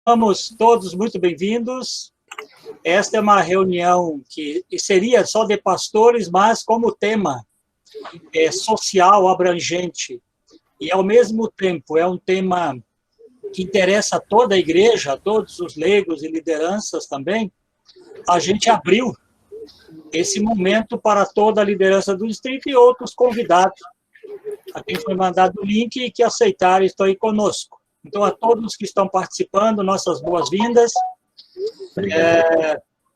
Somos todos muito bem-vindos. Esta é uma reunião que seria só de pastores, mas como tema é social abrangente e, ao mesmo tempo, é um tema que interessa a toda a igreja, a todos os leigos e lideranças também. A gente abriu esse momento para toda a liderança do distrito e outros convidados a quem foi mandado o link e que aceitaram estar aí conosco. Então, a todos que estão participando, nossas boas-vindas.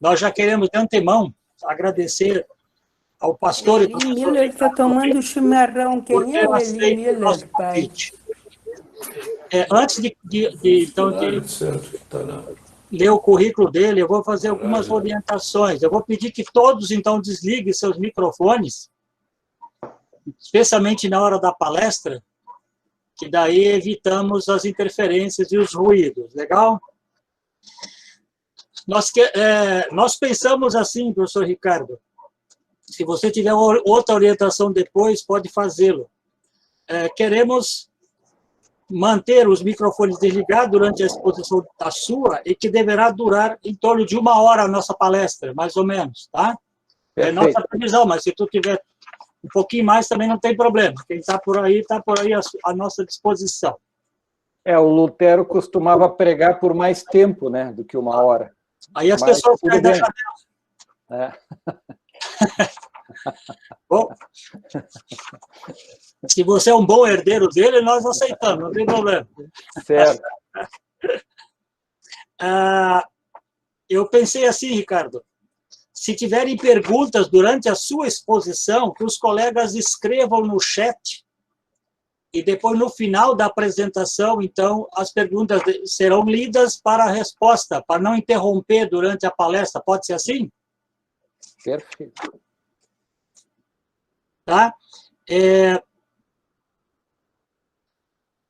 Nós já queremos, de antemão, agradecer ao pastor... Eli Miller está tomando chimarrão. Quem é o Eli Miller, pai? Antes de ler o currículo dele, eu vou fazer algumas orientações. Eu vou pedir que todos, então, desliguem seus microfones, especialmente na hora da palestra, que daí evitamos as interferências e os ruídos, legal? Nós pensamos assim, professor Ricardo, se você tiver outra orientação depois, pode fazê-lo. Queremos manter os microfones desligados durante a exposição da sua e que deverá durar em torno de 1 hora a nossa palestra, mais ou menos, tá? É nossa previsão, mas se tu tiver um pouquinho mais, também não tem problema. Quem está por aí à nossa disposição. O Lutero costumava pregar por mais tempo, né, do que 1 hora. Aí as pessoas caem da janela. Bom, se você é um bom herdeiro dele, nós aceitamos, não tem problema. Certo. Eu pensei assim, Ricardo, se tiverem perguntas durante a sua exposição, que os colegas escrevam no chat e depois, no final da apresentação, então, as perguntas serão lidas para a resposta, para não interromper durante a palestra. Pode ser assim? Perfeito. Tá?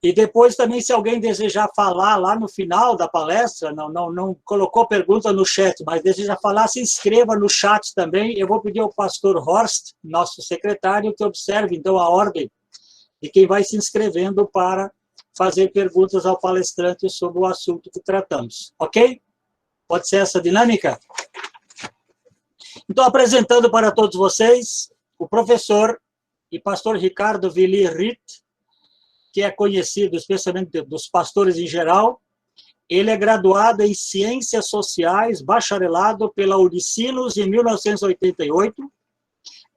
E depois também, se alguém desejar falar lá no final da palestra, não colocou pergunta no chat, mas deseja falar, se inscreva no chat também. Eu vou pedir ao pastor Horst, nosso secretário, que observe, então, a ordem de quem vai se inscrevendo para fazer perguntas ao palestrante sobre o assunto que tratamos. Ok? Pode ser essa dinâmica? Então, apresentando para todos vocês o professor e pastor Ricardo Willi Ritt, que é conhecido especialmente dos pastores em geral. Ele é graduado em Ciências Sociais, bacharelado pela Unicinos em 1988,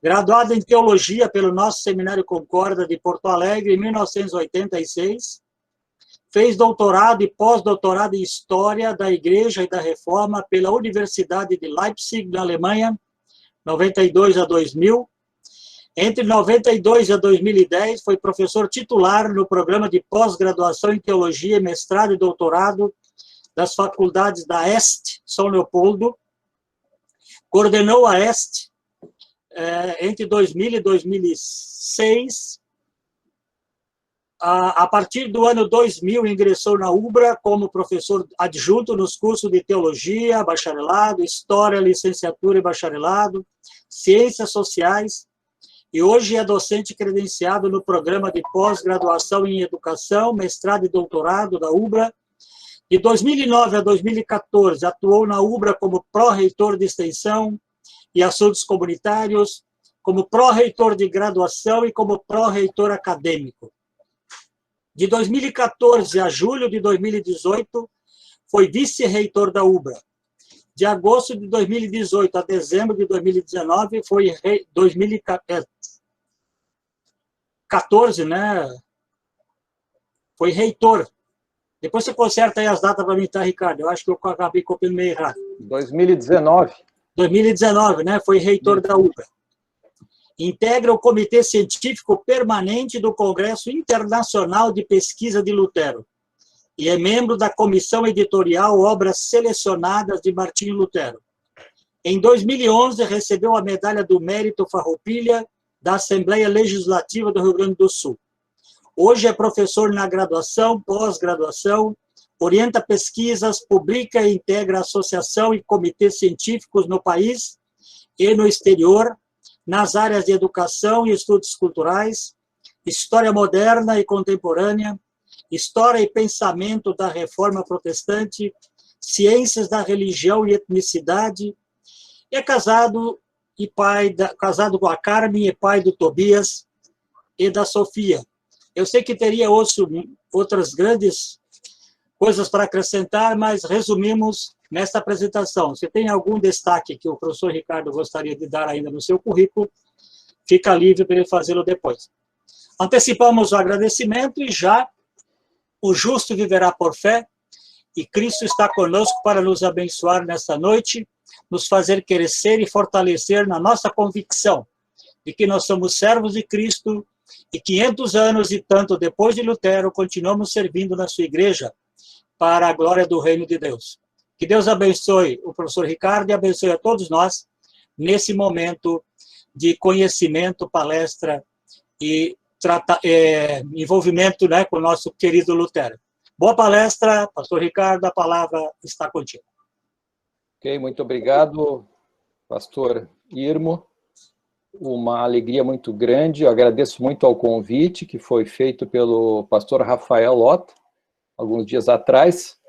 graduado em Teologia pelo nosso Seminário Concorda de Porto Alegre em 1986, fez doutorado e pós-doutorado em História da Igreja e da Reforma pela Universidade de Leipzig, na Alemanha, 92 a 2000, Entre 92 e 2010, foi professor titular no programa de pós-graduação em Teologia, mestrado e doutorado das faculdades da EST, São Leopoldo. Coordenou a EST entre 2000 e 2006. A partir do ano 2000, ingressou na UBRA como professor adjunto nos cursos de Teologia, bacharelado, História, licenciatura e bacharelado, Ciências Sociais, e hoje é docente credenciado no programa de pós-graduação em Educação, mestrado e doutorado da UBRA. De 2009 a 2014, atuou na UBRA como pró-reitor de extensão e assuntos comunitários, como pró-reitor de graduação e como pró-reitor acadêmico. De 2014 a julho de 2018, foi vice-reitor da UBRA. De agosto de 2018 a dezembro de 2019, foi 2014, né? Foi reitor. Depois você conserta aí as datas para mim, tá, Ricardo? Eu acho que eu acabei copiando meio errado. 2019. 2019, né? Foi reitor da UBRA. Integra o Comitê Científico Permanente do Congresso Internacional de Pesquisa de Lutero e é membro da Comissão Editorial Obras Selecionadas de Martinho Lutero. Em 2011, recebeu a Medalha do Mérito Farroupilha da Assembleia Legislativa do Rio Grande do Sul. Hoje é professor na graduação, pós-graduação, orienta pesquisas, publica e integra associação e comitês científicos no país e no exterior, nas áreas de educação e estudos culturais, história moderna e contemporânea, História e pensamento da Reforma Protestante, ciências da religião e etnicidade. É casado casado com a Carmen e pai do Tobias e da Sofia. Eu sei que teria outras grandes coisas para acrescentar, mas resumimos nesta apresentação. Se tem algum destaque que o professor Ricardo gostaria de dar ainda no seu currículo, fica livre para ele fazê-lo depois. Antecipamos o agradecimento e já o justo viverá por fé, e Cristo está conosco para nos abençoar nesta noite, nos fazer crescer e fortalecer na nossa convicção de que nós somos servos de Cristo e 500 anos e tanto depois de Lutero continuamos servindo na sua igreja para a glória do reino de Deus. Que Deus abençoe o professor Ricardo e abençoe a todos nós nesse momento de conhecimento, palestra e envolvimento, né, com o nosso querido Lutero. Boa palestra, pastor Ricardo, a palavra está contigo. Ok, muito obrigado, pastor Irmo. Uma alegria muito grande. Eu agradeço muito ao convite que foi feito pelo pastor Rafael Lota, alguns dias atrás.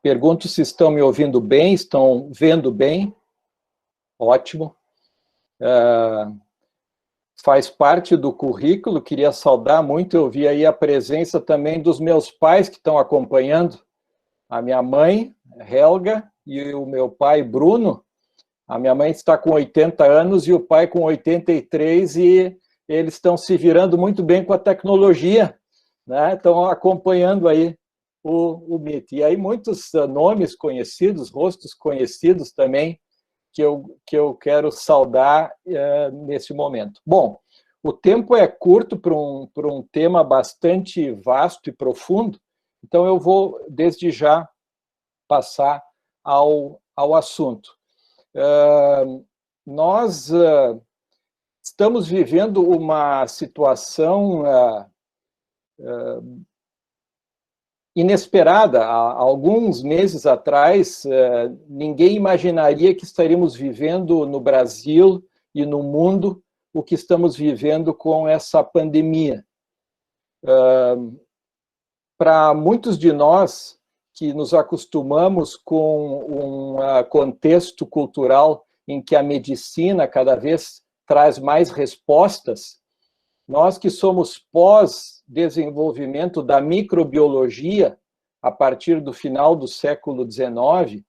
Pergunto se estão me ouvindo bem, estão vendo bem. Ótimo. Faz parte do currículo, queria saudar muito, eu vi aí a presença também dos meus pais que estão acompanhando, a minha mãe, Helga, e o meu pai, Bruno. A minha mãe está com 80 anos e o pai com 83, e eles estão se virando muito bem com a tecnologia, né? Estão acompanhando aí o MIT. E aí muitos nomes conhecidos, rostos conhecidos também, que eu quero saudar nesse momento. Bom, o tempo é curto para um tema bastante vasto e profundo, então eu vou, desde já, passar ao assunto. Nós estamos vivendo uma situação inesperada. Há alguns meses atrás, ninguém imaginaria que estaríamos vivendo no Brasil e no mundo o que estamos vivendo com essa pandemia. Para muitos de nós que nos acostumamos com um contexto cultural em que a medicina cada vez traz mais respostas, nós que somos pós-desenvolvimento da microbiologia, a partir do final do século XIX,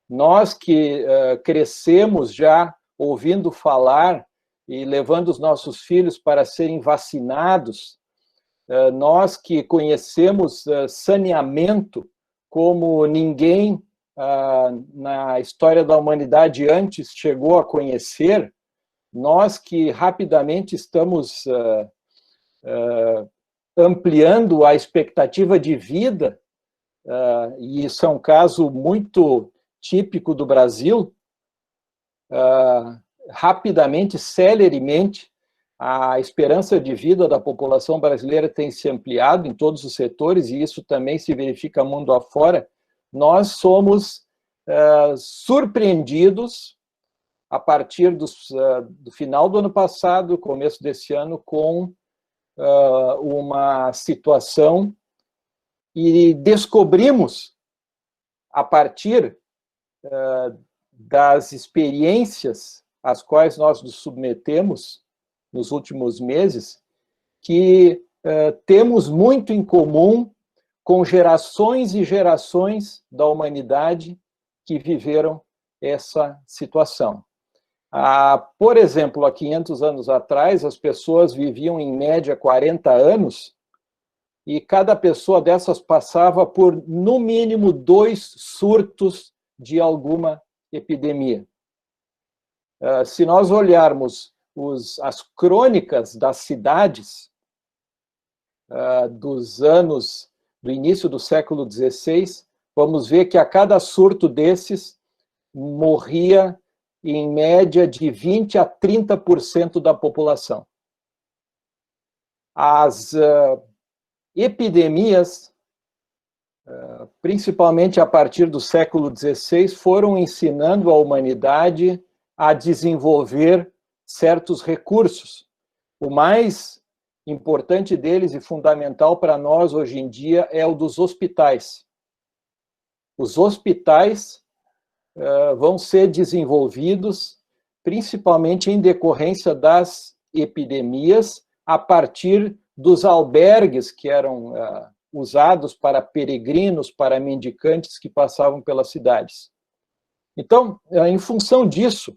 nós que crescemos já ouvindo falar e levando os nossos filhos para serem vacinados, nós que conhecemos saneamento como ninguém na história da humanidade antes chegou a conhecer, nós que rapidamente estamos ampliando a expectativa de vida, e isso é um caso muito típico do Brasil, rapidamente, celeremente, a esperança de vida da população brasileira tem se ampliado em todos os setores, e isso também se verifica mundo afora. Nós somos surpreendidos a partir do final do ano passado, começo desse ano, com uma situação, e descobrimos, a partir das experiências às quais nós nos submetemos nos últimos meses, que temos muito em comum com gerações e gerações da humanidade que viveram essa situação. Por exemplo, há 500 anos atrás, as pessoas viviam em média 40 anos, e cada pessoa dessas passava por, no mínimo, 2 surtos de alguma epidemia. Se nós olharmos as crônicas das cidades dos anos do início do século XVI, vamos ver que a cada surto desses morria em média de 20% a 30% da população. As epidemias, principalmente a partir do século XVI, foram ensinando a humanidade a desenvolver certos recursos. O mais importante deles e fundamental para nós hoje em dia é o dos hospitais. Os hospitais vão ser desenvolvidos principalmente em decorrência das epidemias, a partir dos albergues que eram usados para peregrinos, para mendicantes que passavam pelas cidades. Então, em função disso,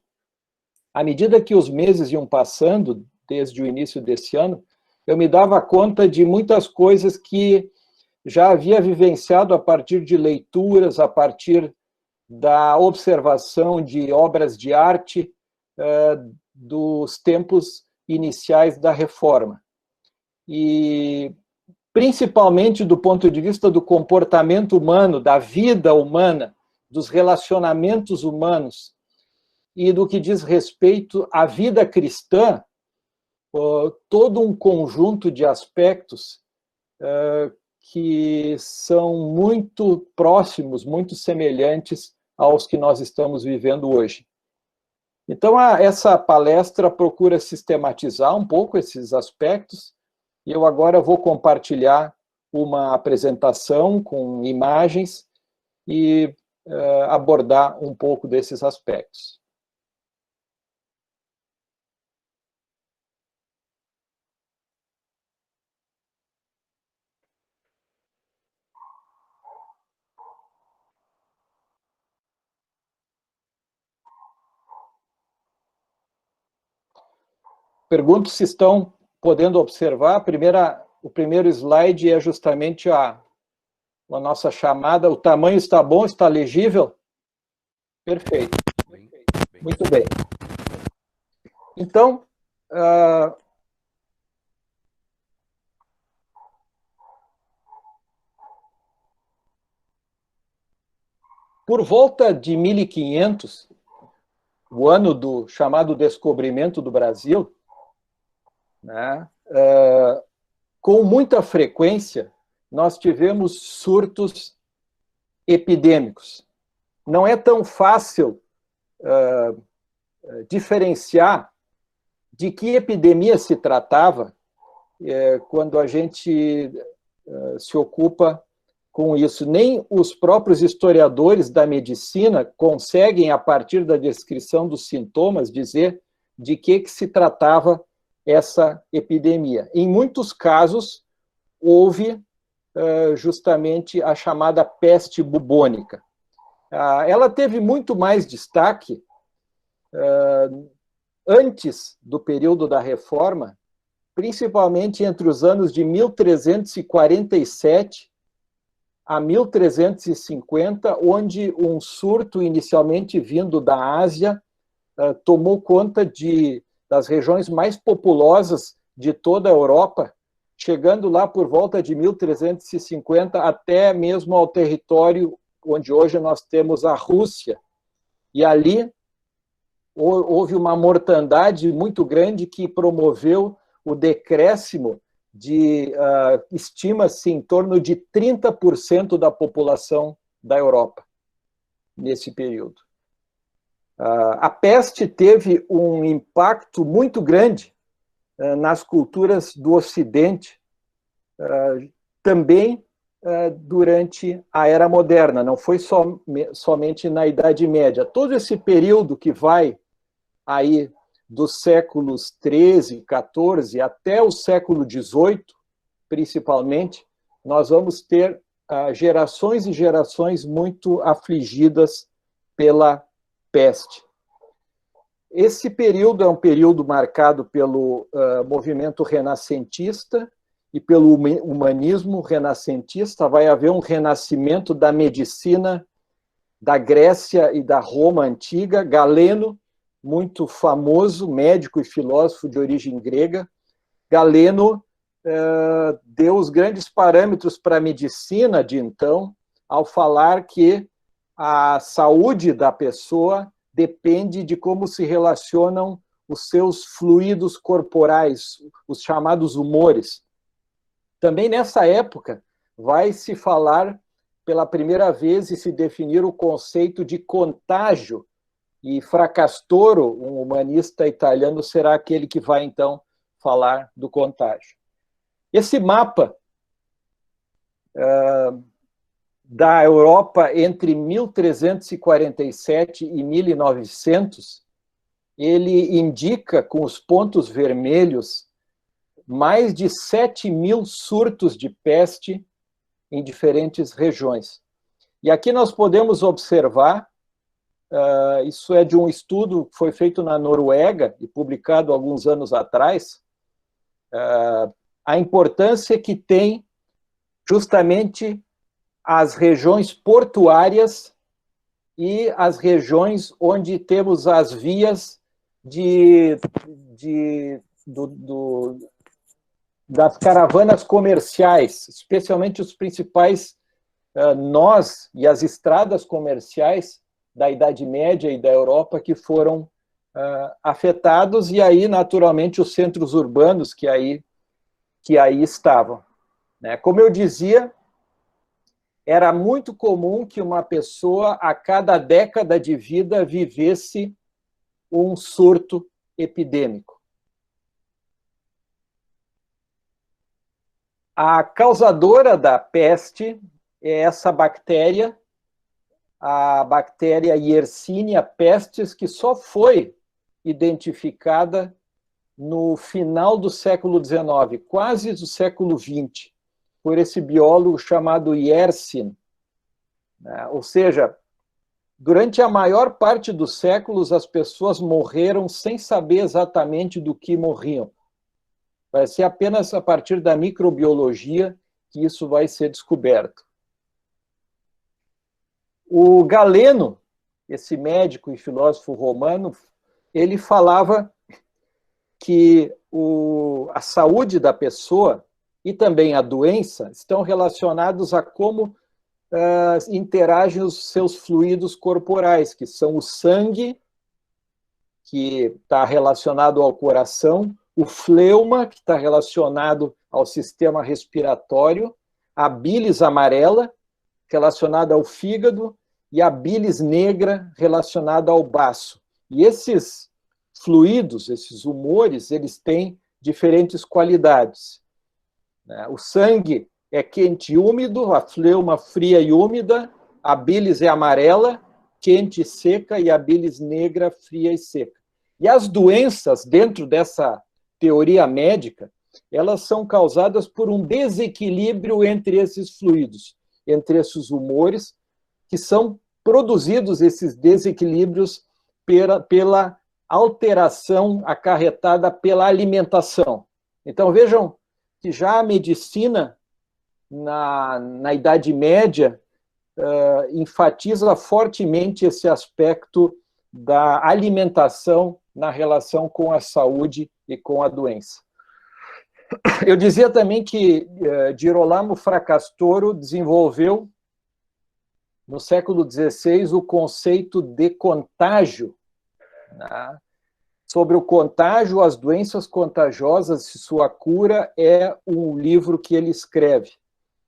à medida que os meses iam passando, desde o início desse ano, eu me dava conta de muitas coisas que já havia vivenciado a partir de leituras, a partir da observação de obras de arte dos tempos iniciais da Reforma. E, principalmente do ponto de vista do comportamento humano, da vida humana, dos relacionamentos humanos, e do que diz respeito à vida cristã, todo um conjunto de aspectos que são muito próximos, muito semelhantes aos que nós estamos vivendo hoje. Então, essa palestra procura sistematizar um pouco esses aspectos, e eu agora vou compartilhar uma apresentação com imagens e abordar um pouco desses aspectos. Pergunto se estão podendo observar. O primeiro slide é justamente a nossa chamada. O tamanho está bom? Está legível? Perfeito. Muito bem. Então, por volta de 1500, o ano do chamado descobrimento do Brasil, né, com muita frequência, nós tivemos surtos epidêmicos. Não é tão fácil diferenciar de que epidemia se tratava quando a gente se ocupa com isso. Nem os próprios historiadores da medicina conseguem, a partir da descrição dos sintomas, dizer de que se tratava essa epidemia. Em muitos casos, houve justamente a chamada peste bubônica. Ela teve muito mais destaque antes do período da Reforma, principalmente entre os anos de 1347 a 1350, onde um surto inicialmente vindo da Ásia tomou conta das regiões mais populosas de toda a Europa, chegando lá por volta de 1350 até mesmo ao território onde hoje nós temos a Rússia. E ali houve uma mortandade muito grande que promoveu o decréscimo de, estima-se, em torno de 30% da população da Europa, nesse período. A peste teve um impacto muito grande nas culturas do Ocidente, também durante a Era Moderna, não foi somente na Idade Média. Todo esse período que vai aí dos séculos XIII, XIV até o século XVIII, principalmente, nós vamos ter gerações e gerações muito afligidas pela peste. Esse período é um período marcado pelo movimento renascentista e pelo humanismo renascentista. Vai haver um renascimento da medicina da Grécia e da Roma antiga. Galeno, muito famoso, médico e filósofo de origem grega. Galeno deu os grandes parâmetros para a medicina de então, ao falar que a saúde da pessoa depende de como se relacionam os seus fluidos corporais, os chamados humores. Também nessa época vai se falar pela primeira vez e se definir o conceito de contágio, e Fracastoro, um humanista italiano, será aquele que vai então falar do contágio. Esse mapa da Europa entre 1347 e 1900, ele indica, com os pontos vermelhos, mais de 7.000 surtos de peste em diferentes regiões. E aqui nós podemos observar, isso é de um estudo que foi feito na Noruega e publicado alguns anos atrás, a importância que tem justamente as regiões portuárias e as regiões onde temos as vias das caravanas comerciais, especialmente os principais nós e as estradas comerciais da Idade Média e da Europa que foram afetados, e aí, naturalmente, os centros urbanos que aí estavam. Como eu dizia, era muito comum que uma pessoa, a cada década de vida, vivesse um surto epidêmico. A causadora da peste é essa bactéria, a bactéria Yersinia pestis, que só foi identificada no final do século XIX, quase do século XX, por esse biólogo chamado Yersin. Ou seja, durante a maior parte dos séculos, as pessoas morreram sem saber exatamente do que morriam. Vai ser apenas a partir da microbiologia que isso vai ser descoberto. O Galeno, esse médico e filósofo romano, ele falava que a saúde da pessoa e também a doença estão relacionados a como interagem os seus fluidos corporais, que são o sangue, que está relacionado ao coração, o fleuma, que está relacionado ao sistema respiratório, a bilis amarela, relacionada ao fígado, e a bilis negra, relacionada ao baço. E esses fluidos, esses humores, eles têm diferentes qualidades. O sangue é quente e úmido, a fleuma fria e úmida, a bilis é amarela, quente e seca, e a bilis negra, fria e seca. E as doenças, dentro dessa teoria médica, elas são causadas por um desequilíbrio entre esses fluidos, entre esses humores, que são produzidos, esses desequilíbrios, pela alteração acarretada pela alimentação. Então, vejam que já a medicina, na Idade Média, enfatiza fortemente esse aspecto da alimentação na relação com a saúde e com a doença. Eu dizia também que Girolamo Fracastoro desenvolveu, no século XVI, o conceito de contágio, sobre o contágio, as doenças contagiosas e sua cura, é um livro que ele escreve.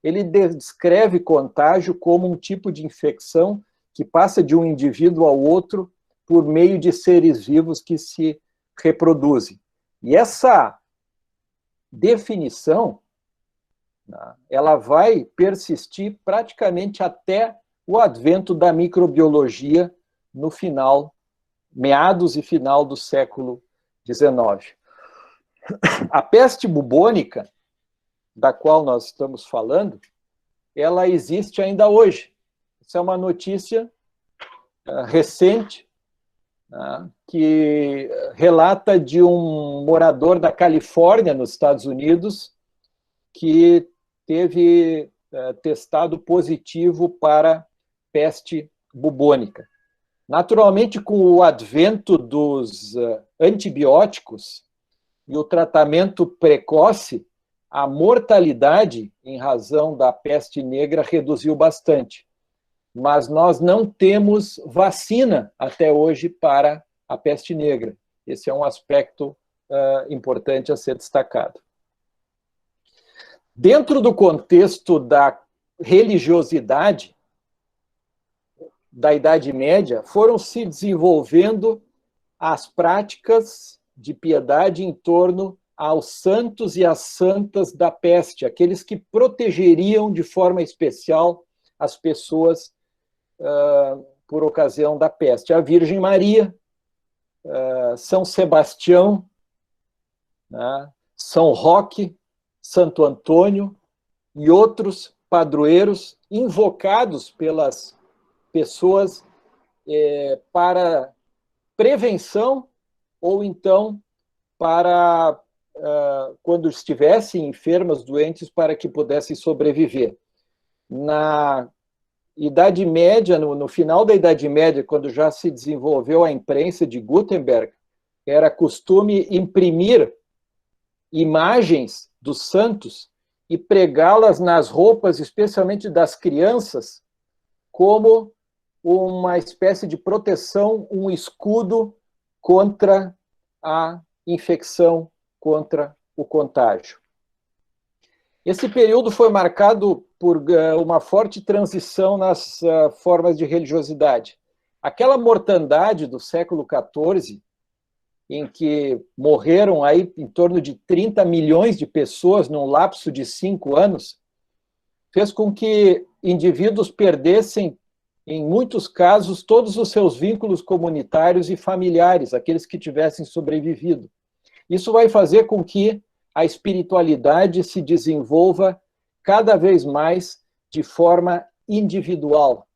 Ele descreve contágio como um tipo de infecção que passa de um indivíduo ao outro por meio de seres vivos que se reproduzem. E essa definição, ela vai persistir praticamente até o advento da microbiologia no final, meados e final do século XIX. A peste bubônica, da qual nós estamos falando, ela existe ainda hoje. Isso é uma notícia recente, que relata de um morador da Califórnia, nos Estados Unidos, que teve testado positivo para peste bubônica. Naturalmente, com o advento dos antibióticos e o tratamento precoce, a mortalidade em razão da peste negra reduziu bastante. Mas nós não temos vacina até hoje para a peste negra. Esse é um aspecto importante a ser destacado. Dentro do contexto da religiosidade da Idade Média, foram se desenvolvendo as práticas de piedade em torno aos santos e às santas da peste, aqueles que protegeriam de forma especial as pessoas por ocasião da peste. A Virgem Maria, São Sebastião, né, São Roque, Santo Antônio e outros padroeiros invocados pelas pessoas para prevenção ou então para, quando estivessem enfermas, doentes, para que pudessem sobreviver. Na Idade Média, no final da Idade Média, quando já se desenvolveu a imprensa de Gutenberg, era costume imprimir imagens dos santos e pregá-las nas roupas, especialmente das crianças, como uma espécie de proteção, um escudo contra a infecção, contra o contágio. Esse período foi marcado por uma forte transição nas formas de religiosidade. Aquela mortandade do século XIV, em que morreram aí em torno de 30 milhões de pessoas num lapso de 5 anos, fez com que indivíduos perdessem, em muitos casos, todos os seus vínculos comunitários e familiares, aqueles que tivessem sobrevivido. Isso vai fazer com que a espiritualidade se desenvolva cada vez mais de forma individual,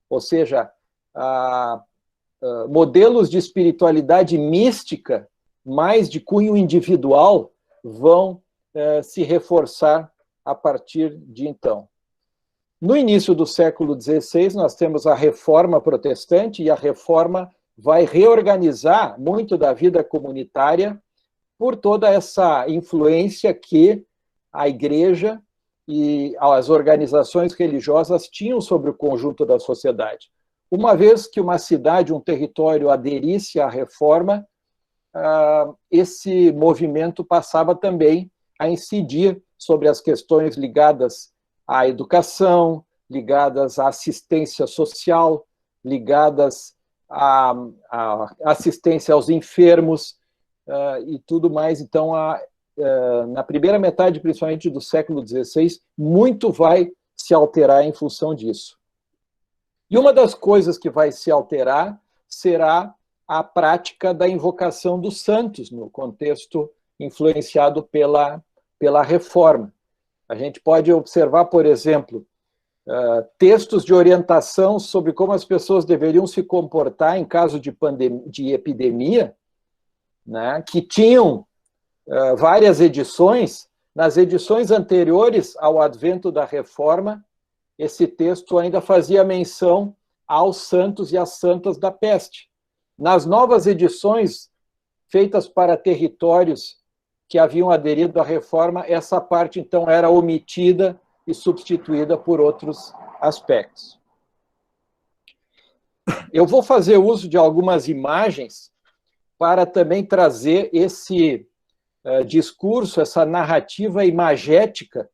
ou seja, modelos de espiritualidade mística, mais de cunho individual, vão se reforçar a partir de então. No início do século XVI, nós temos a Reforma Protestante, e a Reforma vai reorganizar muito da vida comunitária por toda essa influência que a Igreja e as organizações religiosas tinham sobre o conjunto da sociedade. Uma vez que uma cidade, um território aderisse à Reforma, esse movimento passava também a incidir sobre as questões ligadas à educação, ligadas à assistência social, ligadas à assistência aos enfermos e tudo mais. Então, na primeira metade, principalmente do século XVI, muito vai se alterar em função disso. E uma das coisas que vai se alterar será a prática da invocação dos santos, no contexto influenciado pela Reforma. A gente pode observar, por exemplo, textos de orientação sobre como as pessoas deveriam se comportar em caso de epidemia, né, que tinham várias edições. Nas edições anteriores ao advento da Reforma, esse texto ainda fazia menção aos santos e às santas da peste. Nas novas edições, feitas para territórios que haviam aderido à Reforma, essa parte, então, era omitida e substituída por outros aspectos. Eu vou fazer uso de algumas imagens para também trazer esse discurso, essa narrativa imagética,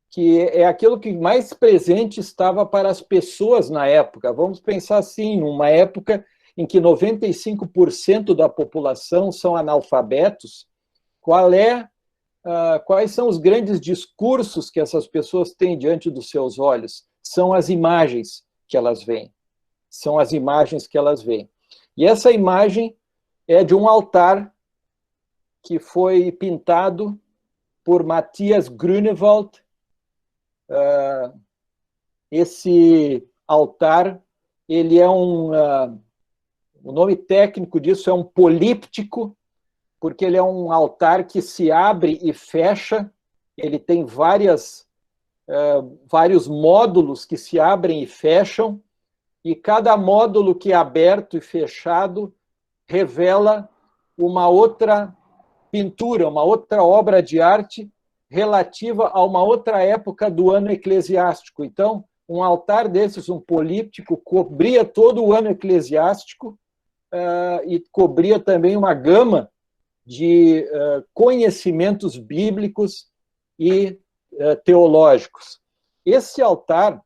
que é aquilo que mais presente estava para as pessoas na época. Vamos pensar assim, numa época em que 95% da população são analfabetos, quais são os grandes discursos que essas pessoas têm diante dos seus olhos? São as imagens que elas veem. São as imagens que elas veem. E essa imagem é de um altar que foi pintado por Matthias Grünewald. Esse altar, ele é o nome técnico disso é um políptico, porque ele é um altar que se abre e fecha, ele tem vários módulos que se abrem e fecham, e cada módulo que é aberto e fechado revela uma outra pintura, uma outra obra de arte relativa a uma outra época do ano eclesiástico. Então, um altar desses, um políptico, cobria todo o ano eclesiástico e cobria também uma gama de conhecimentos bíblicos e teológicos. Esse altar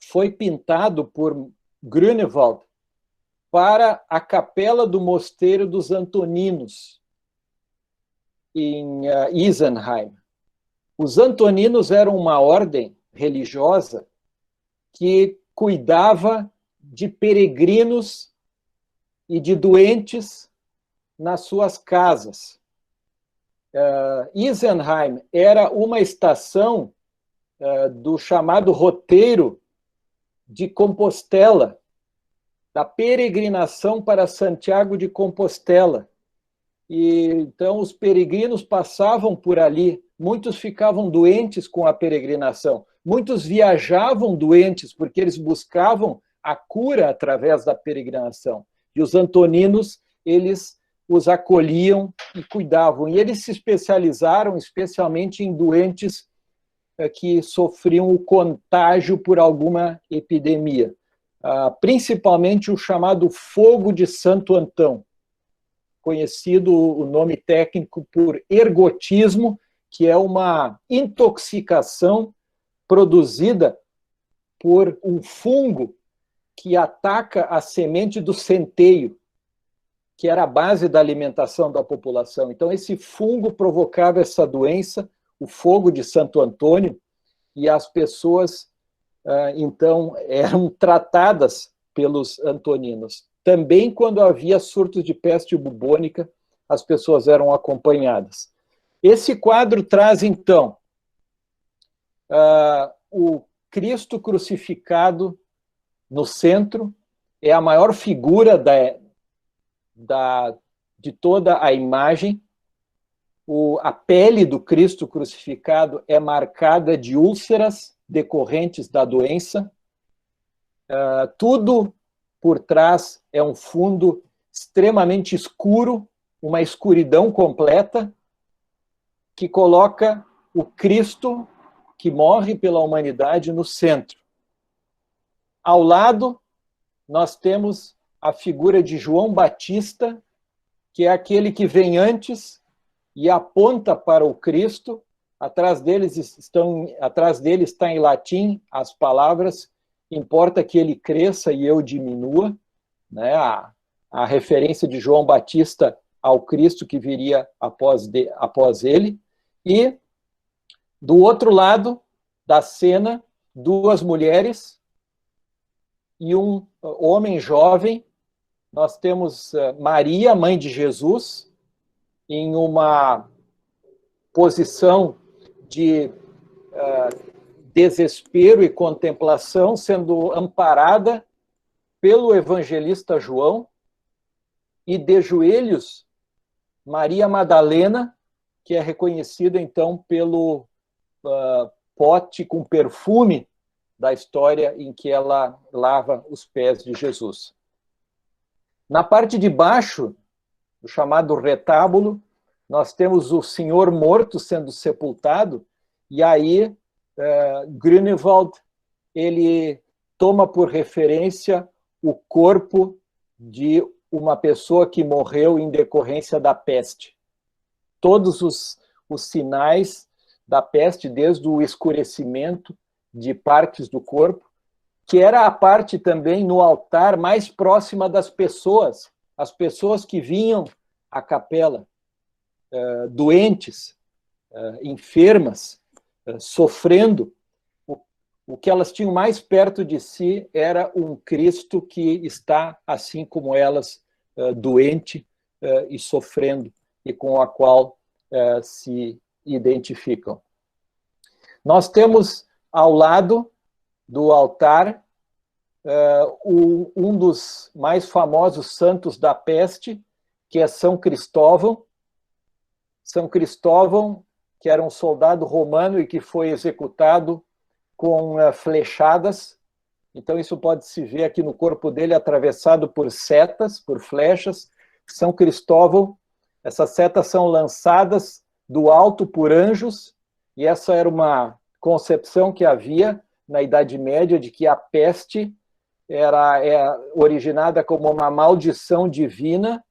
foi pintado por Grünewald para a capela do Mosteiro dos Antoninos. em Isenheim. Os antoninos eram uma ordem religiosa que cuidava de peregrinos e de doentes nas suas casas. Isenheim era uma estação do chamado roteiro de Compostela, da peregrinação para Santiago de Compostela. E então os peregrinos passavam por ali, muitos ficavam doentes com a peregrinação, muitos viajavam doentes porque eles buscavam a cura através da peregrinação. E os antoninos, eles os acolhiam e cuidavam. E eles se especializaram especialmente em doentes que sofriam o contágio por alguma epidemia. Principalmente o chamado fogo de Santo Antão, conhecido o nome técnico por ergotismo, que é uma intoxicação produzida por um fungo que ataca a semente do centeio, que era a base da alimentação da população. Então, esse fungo provocava essa doença, o fogo de Santo Antônio, e as pessoas, então, eram tratadas pelos antoninos. Também, quando havia surtos de peste bubônica, as pessoas eram acompanhadas. Esse quadro traz, então, o Cristo crucificado no centro, é a maior figura de toda a imagem. A pele do Cristo crucificado é marcada de úlceras decorrentes da doença. Tudo por trás é um fundo extremamente escuro, uma escuridão completa, que coloca o Cristo que morre pela humanidade no centro. Ao lado, nós temos a figura de João Batista, que é aquele que vem antes e aponta para o Cristo. Atrás dele está em latim as palavras: importa que ele cresça e eu diminua, né? A referência de João Batista ao Cristo que viria após ele. E, do outro lado da cena, duas mulheres e um homem jovem. Nós temos Maria, mãe de Jesus, em uma posição de desespero e contemplação, sendo amparada pelo evangelista João, e de joelhos, Maria Madalena, que é reconhecida, então, pelo pote com perfume da história em que ela lava os pés de Jesus. Na parte de baixo, o chamado retábulo, nós temos o Senhor morto sendo sepultado, e aí Grünewald, ele toma por referência o corpo de uma pessoa que morreu em decorrência da peste. Todos os sinais da peste, desde o escurecimento de partes do corpo, que era a parte também no altar mais próxima das pessoas, as pessoas que vinham à capela, doentes, enfermas, sofrendo. O que elas tinham mais perto de si era um Cristo que está, assim como elas, doente e sofrendo, e com a qual se identificam. Nós temos ao lado do altar um dos mais famosos santos da peste, que é São Cristóvão. São Cristóvão, que era um soldado romano e que foi executado com flechadas. Então isso pode se ver aqui no corpo dele, atravessado por setas, por flechas. São Cristóvão, essas setas são lançadas do alto por anjos, e essa era uma concepção que havia na Idade Média, de que a peste era originada como uma maldição divina,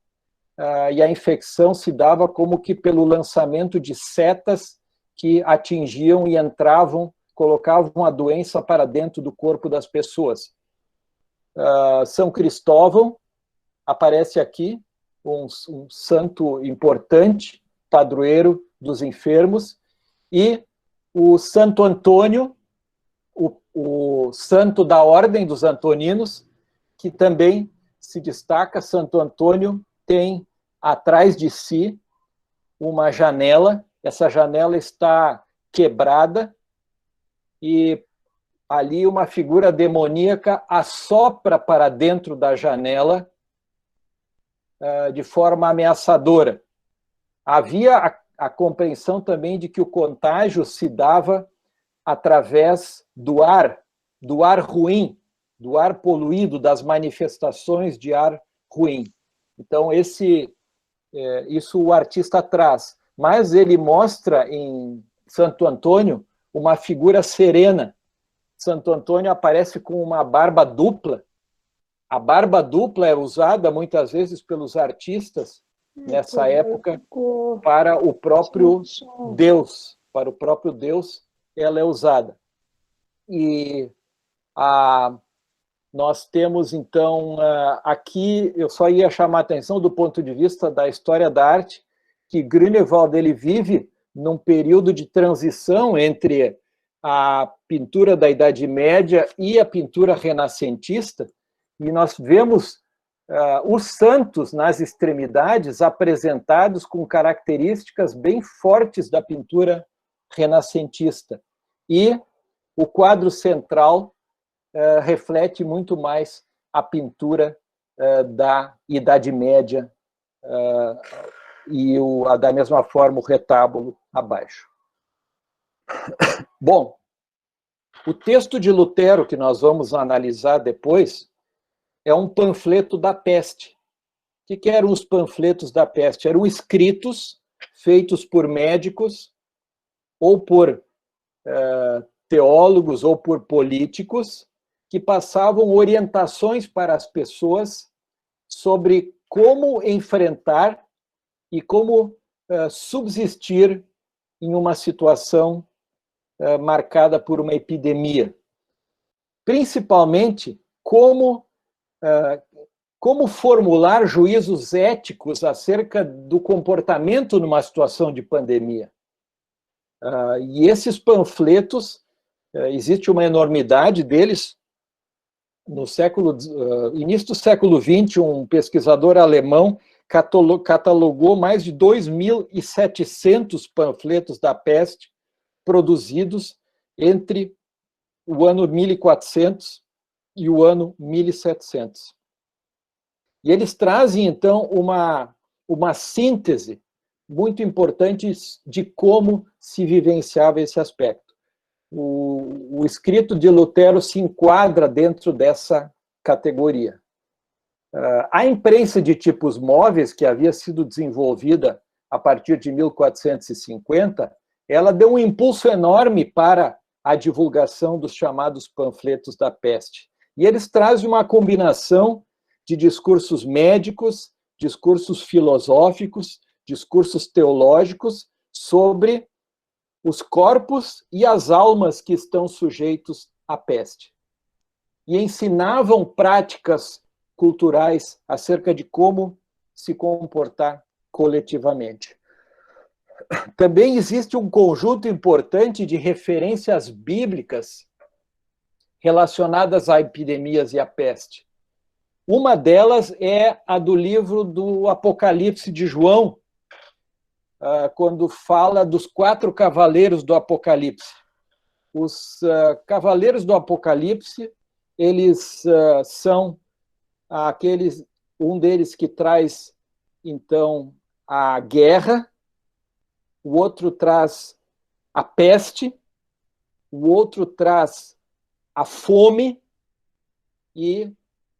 e a infecção se dava como que pelo lançamento de setas que atingiam e entravam, colocavam a doença para dentro do corpo das pessoas. São Cristóvão aparece aqui, um santo importante, padroeiro dos enfermos, e o Santo Antônio, o santo da Ordem dos Antoninos, que também se destaca. Santo Antônio tem atrás de si uma janela, essa janela está quebrada, e ali uma figura demoníaca assopra para dentro da janela de forma ameaçadora. Havia a compreensão também de que o contágio se dava através do ar ruim, do ar poluído, das manifestações de ar ruim. Então, isso o artista traz. Mas ele mostra em Santo Antônio uma figura serena. Santo Antônio aparece com uma barba dupla. A barba dupla é usada muitas vezes pelos artistas nessa época para o próprio Deus. Para o próprio Deus ela é usada. E nós temos, então, aqui, eu só ia chamar a atenção do ponto de vista da história da arte, que Grünewald ele vive num período de transição entre a pintura da Idade Média e a pintura renascentista, e nós vemos os santos nas extremidades apresentados com características bem fortes da pintura renascentista. E o quadro central reflete muito mais a pintura da Idade Média e da mesma forma o retábulo abaixo. Bom, o texto de Lutero que nós vamos analisar depois é um panfleto da peste. O que eram os panfletos da peste? Eram escritos feitos por médicos ou por teólogos ou por políticos que passavam orientações para as pessoas sobre como enfrentar e como subsistir em uma situação marcada por uma epidemia. Principalmente, como formular juízos éticos acerca do comportamento numa situação de pandemia. E esses panfletos, existe uma enormidade deles. No início do século XX, um pesquisador alemão catalogou mais de 2.700 panfletos da peste produzidos entre o ano 1400 e o ano 1700. E eles trazem, então, uma síntese muito importante de como se vivenciava esse aspecto. O escrito de Lutero se enquadra dentro dessa categoria. A imprensa de tipos móveis, que havia sido desenvolvida a partir de 1450, ela deu um impulso enorme para a divulgação dos chamados panfletos da peste. E eles trazem uma combinação de discursos médicos, discursos filosóficos, discursos teológicos sobre os corpos e as almas que estão sujeitos à peste. E ensinavam práticas culturais acerca de como se comportar coletivamente. Também existe um conjunto importante de referências bíblicas relacionadas a epidemias e à peste. Uma delas é a do livro do Apocalipse de João, quando fala dos 4 cavaleiros do Apocalipse. Os cavaleiros do Apocalipse, eles são aqueles, um deles que traz, então, a guerra, o outro traz a peste, o outro traz a fome, e,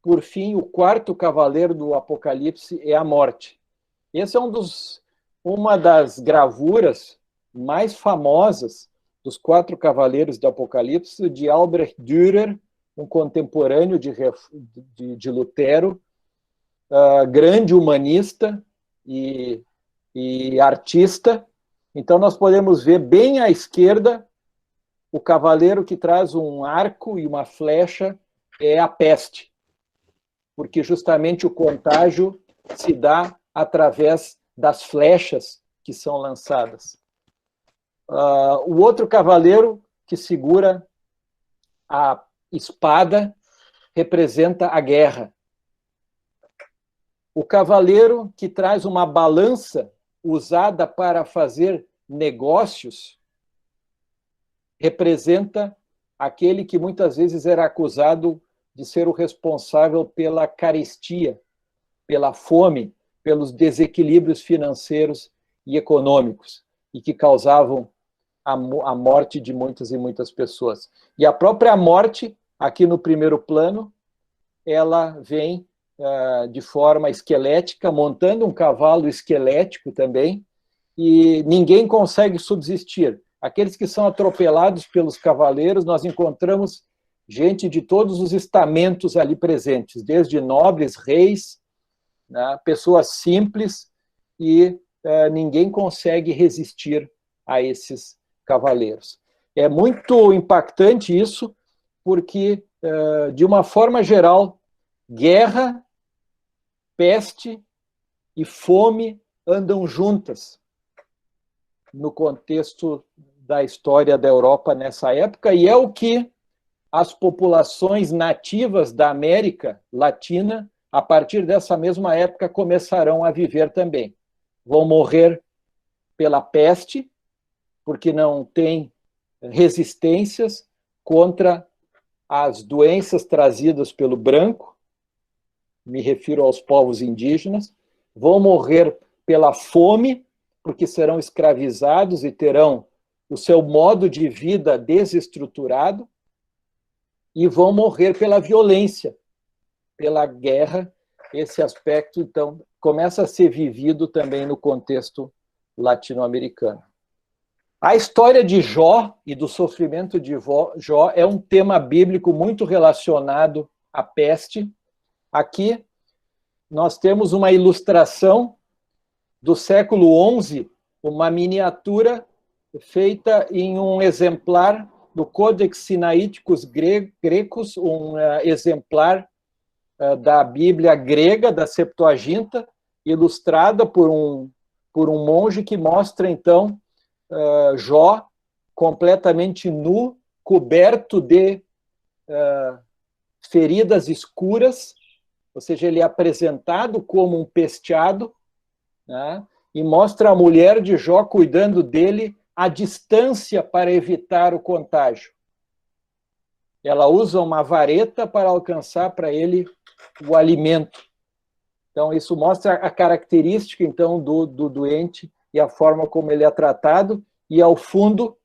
por fim, o 4º cavaleiro do Apocalipse é a morte. Esse é uma das gravuras mais famosas dos 4 cavaleiros do Apocalipse, de Albrecht Dürer, um contemporâneo de Lutero, grande humanista e artista. Então, nós podemos ver bem à esquerda o cavaleiro que traz um arco e uma flecha é a peste, porque justamente o contágio se dá através das flechas que são lançadas. O outro cavaleiro que segura a espada representa a guerra. O cavaleiro que traz uma balança usada para fazer negócios representa aquele que muitas vezes era acusado de ser o responsável pela carestia, pela fome, pelos desequilíbrios financeiros e econômicos, e que causavam a morte de muitas e muitas pessoas. E a própria morte, aqui no primeiro plano, ela vem de forma esquelética, montando um cavalo esquelético também, e ninguém consegue subsistir. Aqueles que são atropelados pelos cavaleiros, nós encontramos gente de todos os estamentos ali presentes, desde nobres, reis, né, pessoas simples, e ninguém consegue resistir a esses cavaleiros. É muito impactante isso, porque, de uma forma geral, guerra, peste e fome andam juntas no contexto da história da Europa nessa época, e é o que as populações nativas da América Latina, a partir dessa mesma época, começarão a viver também. Vão morrer pela peste, porque não tem resistências contra as doenças trazidas pelo branco, me refiro aos povos indígenas, vão morrer pela fome, porque serão escravizados e terão o seu modo de vida desestruturado, e vão morrer pela violência, pela guerra. Esse aspecto, então, começa a ser vivido também no contexto latino-americano. A história de Jó e do sofrimento de Jó é um tema bíblico muito relacionado à peste. Aqui nós temos uma ilustração do século XI, uma miniatura feita em um exemplar do Codex Sinaíticos Grecos, um exemplar da Bíblia grega, da Septuaginta, ilustrada por um monge que mostra, então, Jó completamente nu, coberto de feridas escuras, ou seja, ele é apresentado como um pesteado, né? E mostra a mulher de Jó cuidando dele à distância para evitar o contágio. Ela usa uma vareta para alcançar para ele o alimento. Então, isso mostra a característica, então, do doente e a forma como ele é tratado, e, ao fundo,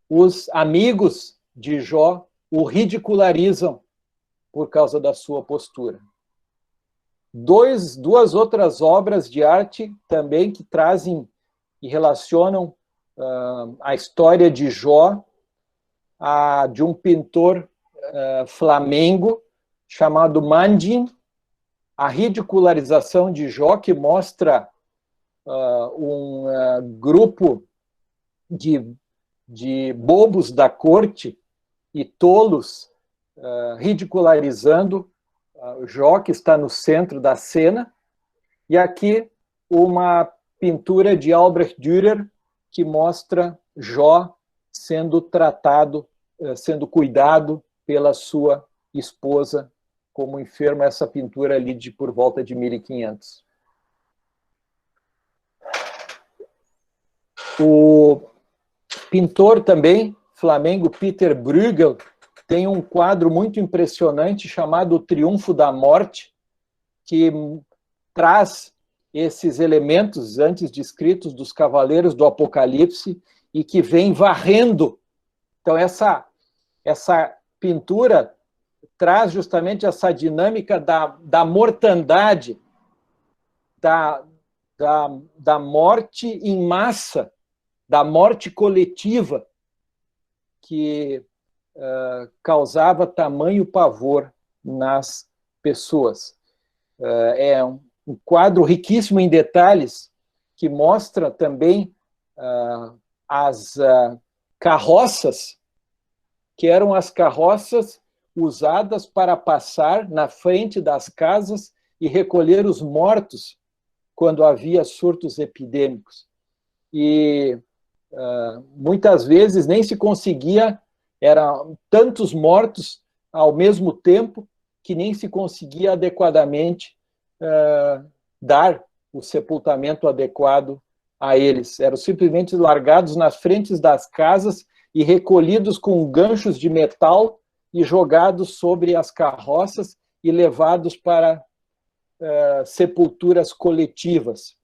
os amigos de Jó o ridicularizam por causa da sua postura. Duas outras obras de arte também que trazem e relacionam a história de Jó, de um pintor flamengo chamado Mandin, a ridicularização de Jó, que mostra um grupo de bobos da corte e tolos ridicularizando Jó, que está no centro da cena, e aqui uma pintura de Albrecht Dürer, que mostra Jó sendo tratado, sendo cuidado pela sua esposa como enfermo, essa pintura ali por volta de 1500. O pintor também, flamengo, Peter Bruegel, tem um quadro muito impressionante chamado O Triunfo da Morte, que traz esses elementos antes descritos dos cavaleiros do Apocalipse e que vem varrendo. Então, essa pintura traz justamente essa dinâmica da mortandade, da morte em massa, da morte coletiva, que causava tamanho pavor nas pessoas. É um quadro riquíssimo em detalhes, que mostra também as carroças, que eram as carroças usadas para passar na frente das casas e recolher os mortos quando havia surtos epidêmicos. e muitas vezes nem se conseguia, eram tantos mortos ao mesmo tempo, que nem se conseguia adequadamente dar o sepultamento adequado a eles. Eram simplesmente largados nas frentes das casas e recolhidos com ganchos de metal e jogados sobre as carroças e levados para sepulturas coletivas.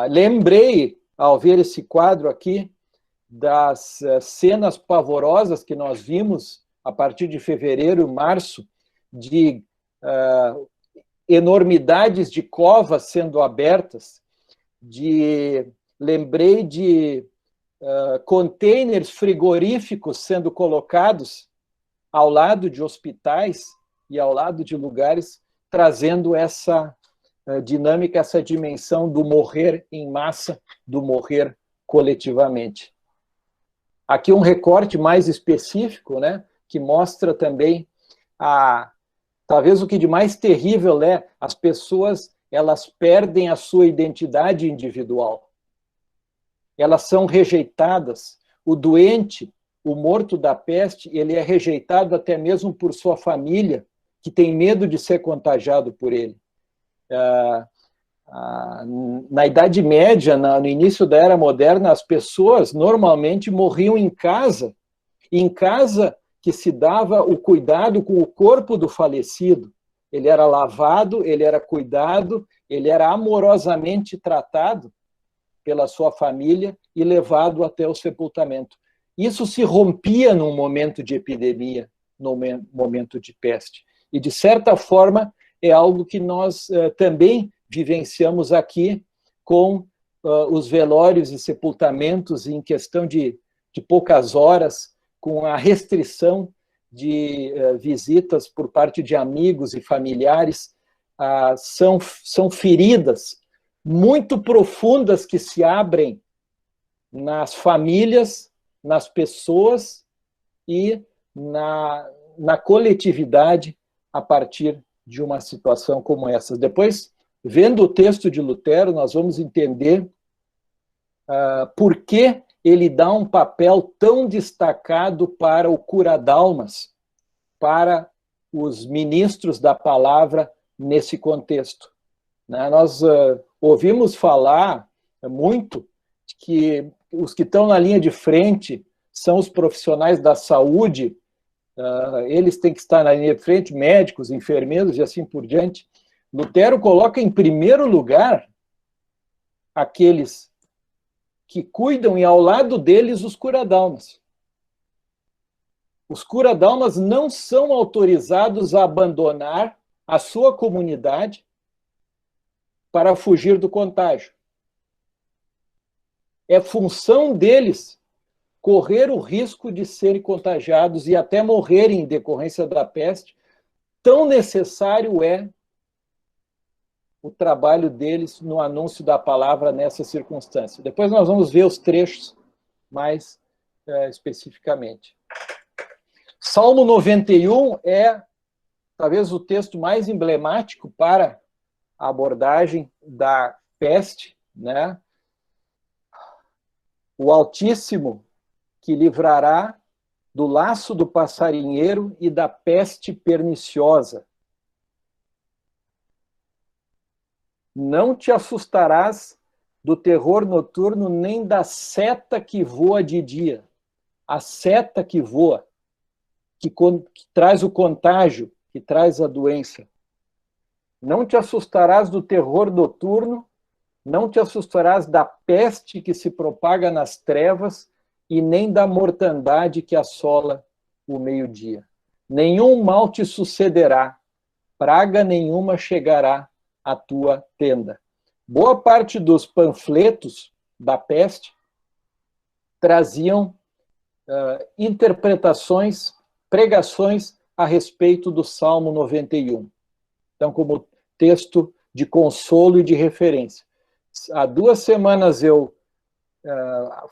Lembrei, ao ver esse quadro aqui, das cenas pavorosas que nós vimos a partir de fevereiro e março, de enormidades de covas sendo abertas, lembrei de containers frigoríficos sendo colocados ao lado de hospitais e ao lado de lugares, trazendo essa dinâmica, essa dimensão do morrer em massa, do morrer coletivamente. Aqui um recorte mais específico, né, que mostra também talvez o que de mais terrível é as pessoas, elas perdem a sua identidade individual. Elas são rejeitadas. O doente, o morto da peste, ele é rejeitado até mesmo por sua família, que tem medo de ser contagiado por ele. Na Idade Média, no início da Era Moderna, as pessoas normalmente morriam em casa que se dava o cuidado com o corpo do falecido. Ele era lavado, ele era cuidado, ele era amorosamente tratado pela sua família e levado até o sepultamento. Isso se rompia num momento de epidemia, num momento de peste. E, de certa forma, é algo que nós também vivenciamos aqui com os velórios e sepultamentos em questão de poucas horas, com a restrição de visitas por parte de amigos e familiares. São feridas muito profundas que se abrem nas famílias, nas pessoas e na coletividade a partir de uma situação como essa. Depois, vendo o texto de Lutero, nós vamos entender por que ele dá um papel tão destacado para o cura-d'almas, para os ministros da palavra nesse contexto. Nós ouvimos falar muito que os que estão na linha de frente são os profissionais da saúde, eles têm que estar na linha de frente, médicos, enfermeiros e assim por diante. Lutero coloca em primeiro lugar aqueles que cuidam e ao lado deles os cura-d'almas. Os cura-d'almas não são autorizados a abandonar a sua comunidade para fugir do contágio. É função deles correr o risco de serem contagiados e até morrerem em decorrência da peste. Tão necessário é o trabalho deles no anúncio da palavra nessa circunstância. Depois nós vamos ver os trechos mais especificamente. Salmo 91 é talvez o texto mais emblemático para a abordagem da peste, né? O Altíssimo que livrará do laço do passarinheiro e da peste perniciosa. Não te assustarás do terror noturno, nem da seta que voa de dia. A seta que voa, que traz o contágio, que traz a doença. Não te assustarás do terror noturno, não te assustarás da peste que se propaga nas trevas, e nem da mortandade que assola o meio-dia. Nenhum mal te sucederá, praga nenhuma chegará à tua tenda. Boa parte dos panfletos da peste traziam interpretações, pregações a respeito do Salmo 91. Então, como texto de consolo e de referência. Há 2 semanas eu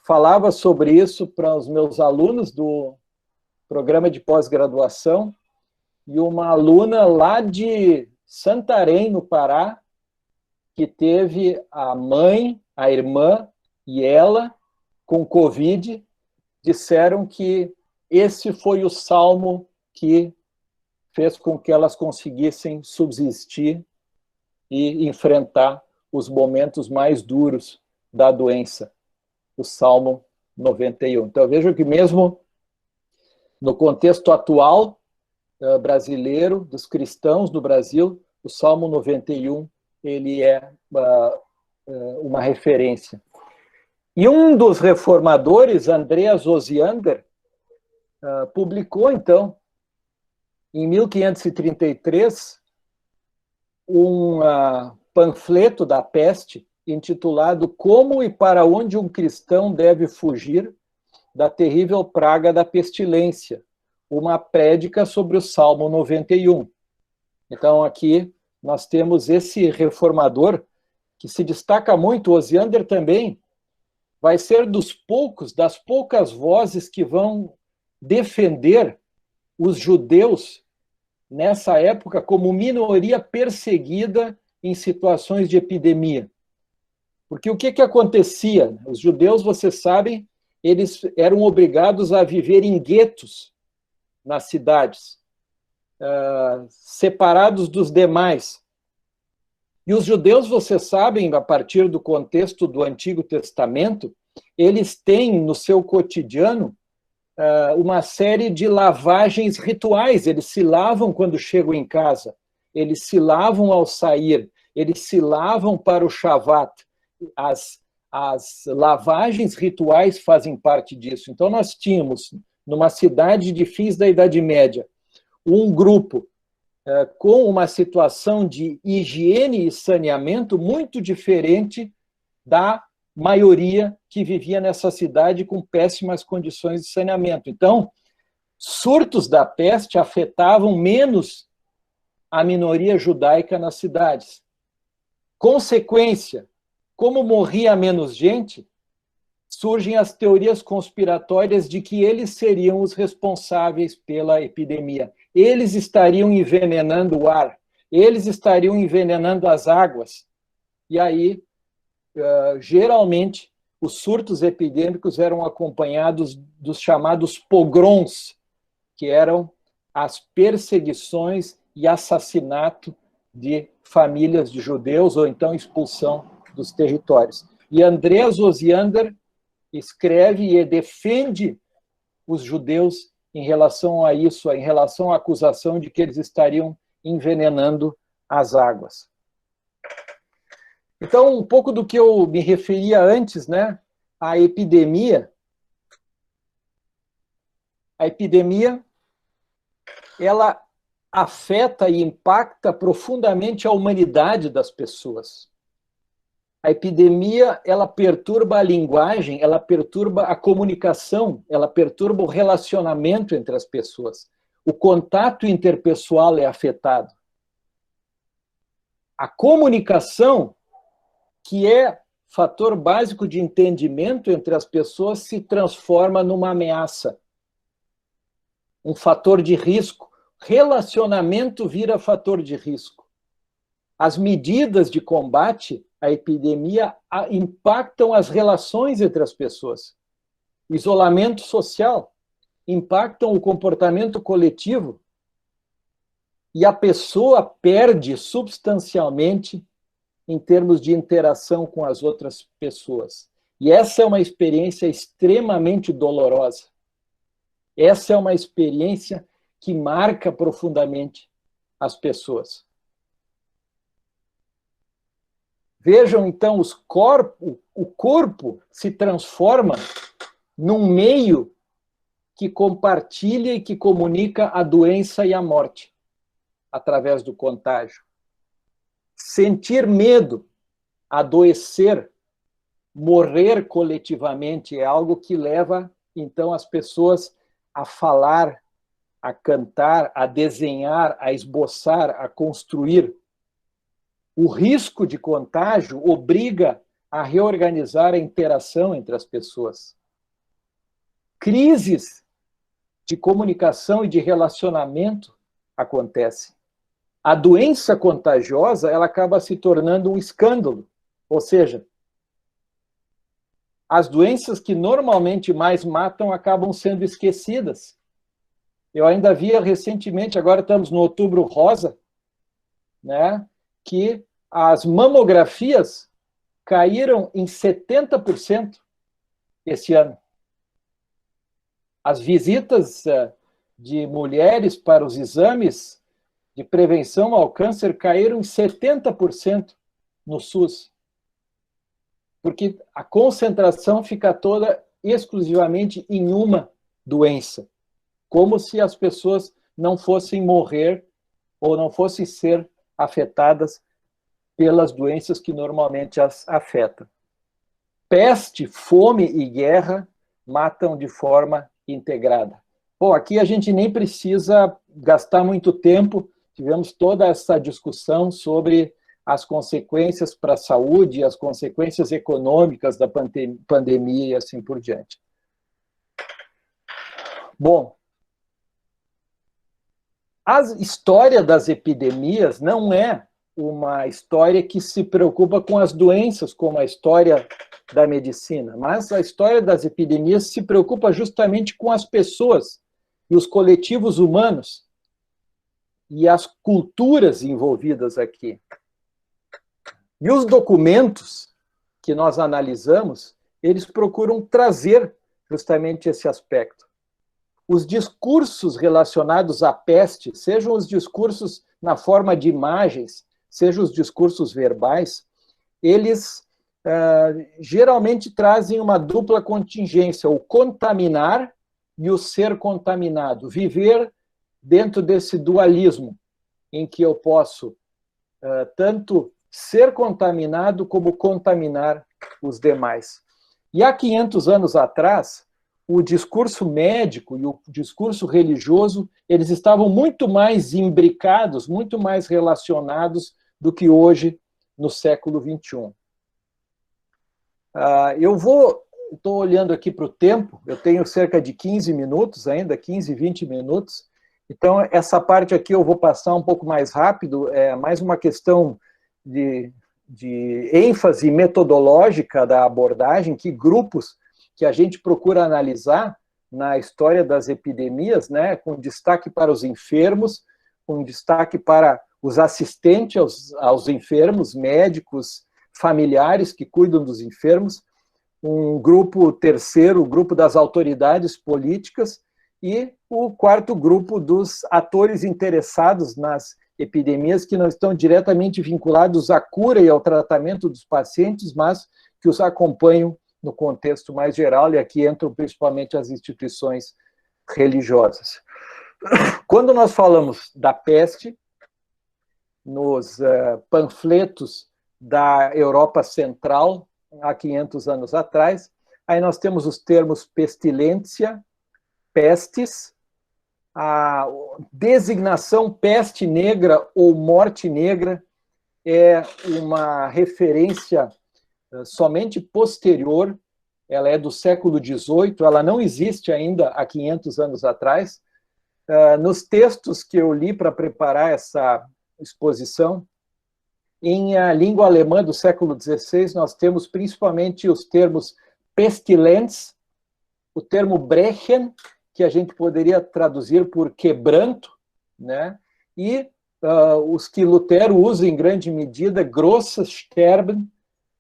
falava sobre isso para os meus alunos do programa de pós-graduação, e uma aluna lá de Santarém, no Pará, que teve a mãe, a irmã e ela, com Covid, disseram que esse foi o salmo que fez com que elas conseguissem subsistir e enfrentar os momentos mais duros da doença, o Salmo 91. Então, vejo que mesmo no contexto atual brasileiro, dos cristãos do Brasil, o Salmo 91, ele é uma referência. E um dos reformadores, Andreas Osiander, publicou, então, em 1533, um panfleto da peste intitulado Como e para onde um cristão deve fugir da terrível praga da pestilência, uma prédica sobre o Salmo 91. Então, aqui nós temos esse reformador que se destaca muito. Osiander também vai ser das poucas vozes que vão defender os judeus nessa época como minoria perseguida em situações de epidemia. Porque o que acontecia? Os judeus, vocês sabem, eles eram obrigados a viver em guetos nas cidades, separados dos demais. E os judeus, vocês sabem, a partir do contexto do Antigo Testamento, eles têm no seu cotidiano uma série de lavagens rituais. Eles se lavam quando chegam em casa, eles se lavam ao sair, eles se lavam para o Shavat. As lavagens rituais fazem parte disso. Então, nós tínhamos, numa cidade de fins da Idade Média, um grupo com uma situação de higiene e saneamento muito diferente da maioria que vivia nessa cidade com péssimas condições de saneamento. Então, surtos da peste afetavam menos a minoria judaica nas cidades. Consequência, como morria menos gente, surgem as teorias conspiratórias de que eles seriam os responsáveis pela epidemia. Eles estariam envenenando o ar, eles estariam envenenando as águas. E aí, geralmente, os surtos epidêmicos eram acompanhados dos chamados pogroms, que eram as perseguições e assassinato de famílias de judeus, ou então expulsão dos territórios. E Andreas Osiander escreve e defende os judeus em relação a isso, em relação à acusação de que eles estariam envenenando as águas. Então, um pouco do que eu me referia antes, né? A epidemia. A epidemia, ela afeta e impacta profundamente a humanidade das pessoas. A epidemia, ela perturba a linguagem, ela perturba a comunicação, ela perturba o relacionamento entre as pessoas. O contato interpessoal é afetado. A comunicação, que é fator básico de entendimento entre as pessoas, se transforma numa ameaça, um fator de risco. Relacionamento vira fator de risco. As medidas de combate à epidemia impactam as relações entre as pessoas. Isolamento social impactam o comportamento coletivo e a pessoa perde substancialmente em termos de interação com as outras pessoas. E essa é uma experiência extremamente dolorosa. Essa é uma experiência que marca profundamente as pessoas. Vejam, então, o corpo se transforma num meio que compartilha e que comunica a doença e a morte através do contágio. Sentir medo, adoecer, morrer coletivamente é algo que leva, então, as pessoas a falar, a cantar, a desenhar, a esboçar, a construir. O risco de contágio obriga a reorganizar a interação entre as pessoas. Crises de comunicação e de relacionamento acontecem. A doença contagiosa, ela acaba se tornando um escândalo. Ou seja, as doenças que normalmente mais matam acabam sendo esquecidas. Eu ainda via recentemente, agora estamos no Outubro Rosa, né, que as mamografias caíram em 70% esse ano. As visitas de mulheres para os exames de prevenção ao câncer caíram em 70% no SUS. Porque a concentração fica toda exclusivamente em uma doença. Como se as pessoas não fossem morrer ou não fossem ser afetadas pelas doenças que normalmente as afetam. Peste, fome e guerra matam de forma integrada. Bom, aqui a gente nem precisa gastar muito tempo, tivemos toda essa discussão sobre as consequências para a saúde, as consequências econômicas da pandemia e assim por diante. Bom, a história das epidemias não é uma história que se preocupa com as doenças, como a história da medicina, mas a história das epidemias se preocupa justamente com as pessoas e os coletivos humanos e as culturas envolvidas aqui. E os documentos que nós analisamos, eles procuram trazer justamente esse aspecto. Os discursos relacionados à peste, sejam os discursos na forma de imagens, sejam os discursos verbais, eles geralmente trazem uma dupla contingência, o contaminar e o ser contaminado. Viver dentro desse dualismo, em que eu posso tanto ser contaminado como contaminar os demais. E há 500 anos atrás, o discurso médico e o discurso religioso, eles estavam muito mais imbricados, muito mais relacionados do que hoje, no século XXI. Estou olhando aqui para o tempo, eu tenho cerca de 15 minutos ainda, 15, 20 minutos, então essa parte aqui eu vou passar um pouco mais rápido, é mais uma questão de ênfase metodológica da abordagem, que grupos que a gente procura analisar na história das epidemias, né, com destaque para os enfermos, com destaque para os assistentes aos enfermos, médicos, familiares que cuidam dos enfermos, um grupo terceiro, o grupo das autoridades políticas, e o quarto grupo dos atores interessados nas epidemias, que não estão diretamente vinculados à cura e ao tratamento dos pacientes, mas que os acompanham no contexto mais geral, e aqui entram principalmente as instituições religiosas. Quando nós falamos da peste, nos panfletos da Europa Central, há 500 anos atrás, aí nós temos os termos pestilência, pestes, a designação peste negra ou morte negra é uma referência somente posterior, ela é do século XVIII, ela não existe ainda há 500 anos atrás. Nos textos que eu li para preparar essa exposição, em língua alemã do século XVI, nós temos principalmente os termos pestilens, o termo brechen, que a gente poderia traduzir por quebranto, né? E os que Lutero usa em grande medida, grosses Sterben,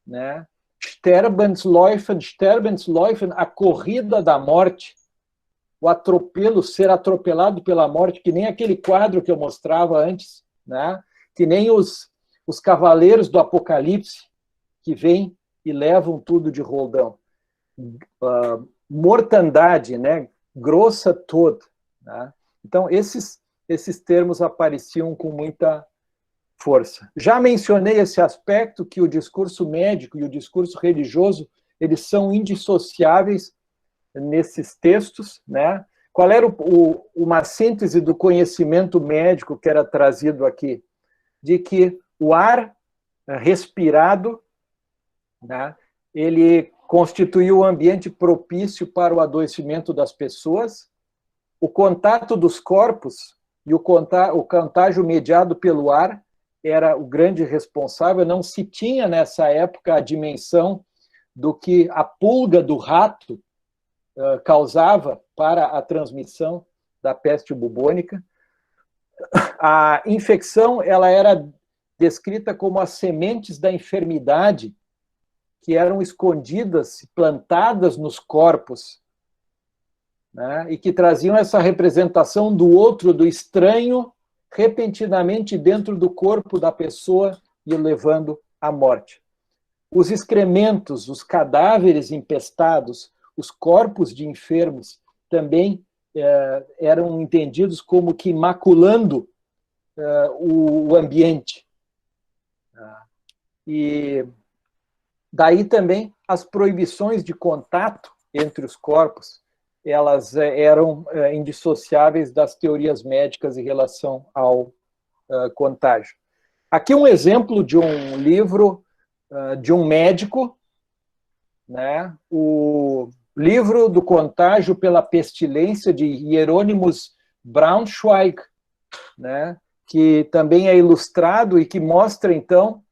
né? Sterbensläufen, a corrida da morte, o atropelo, ser atropelado pela morte, que nem aquele quadro que eu mostrava antes, né? Que nem os cavaleiros do Apocalipse, que vêm e levam tudo de roldão. Mortandade, né? Grossa Tod. Né? Então, esses termos apareciam com muita força. Já mencionei esse aspecto, que o discurso médico e o discurso religioso, eles são indissociáveis nesses textos, né? Qual era uma síntese do conhecimento médico que era trazido aqui? De que o ar respirado, né, ele constituiu um ambiente propício para o adoecimento das pessoas, o contato dos corpos e o contágio mediado pelo ar era o grande responsável. Não se tinha nessa época a dimensão do que a pulga do rato causava para a transmissão da peste bubônica. A infecção ela era descrita como as sementes da enfermidade que eram escondidas, plantadas nos corpos, né, e que traziam essa representação do outro, do estranho, repentinamente dentro do corpo da pessoa e o levando à morte. Os excrementos, os cadáveres empestados, os corpos de enfermos também eram entendidos como que maculando o ambiente. E daí também as proibições de contato entre os corpos, elas eram indissociáveis das teorias médicas em relação ao contágio. Aqui um exemplo de um livro de um médico, né? O livro do contágio pela pestilência de Hieronymus Braunschweig, né? Que também é ilustrado e que mostra, então,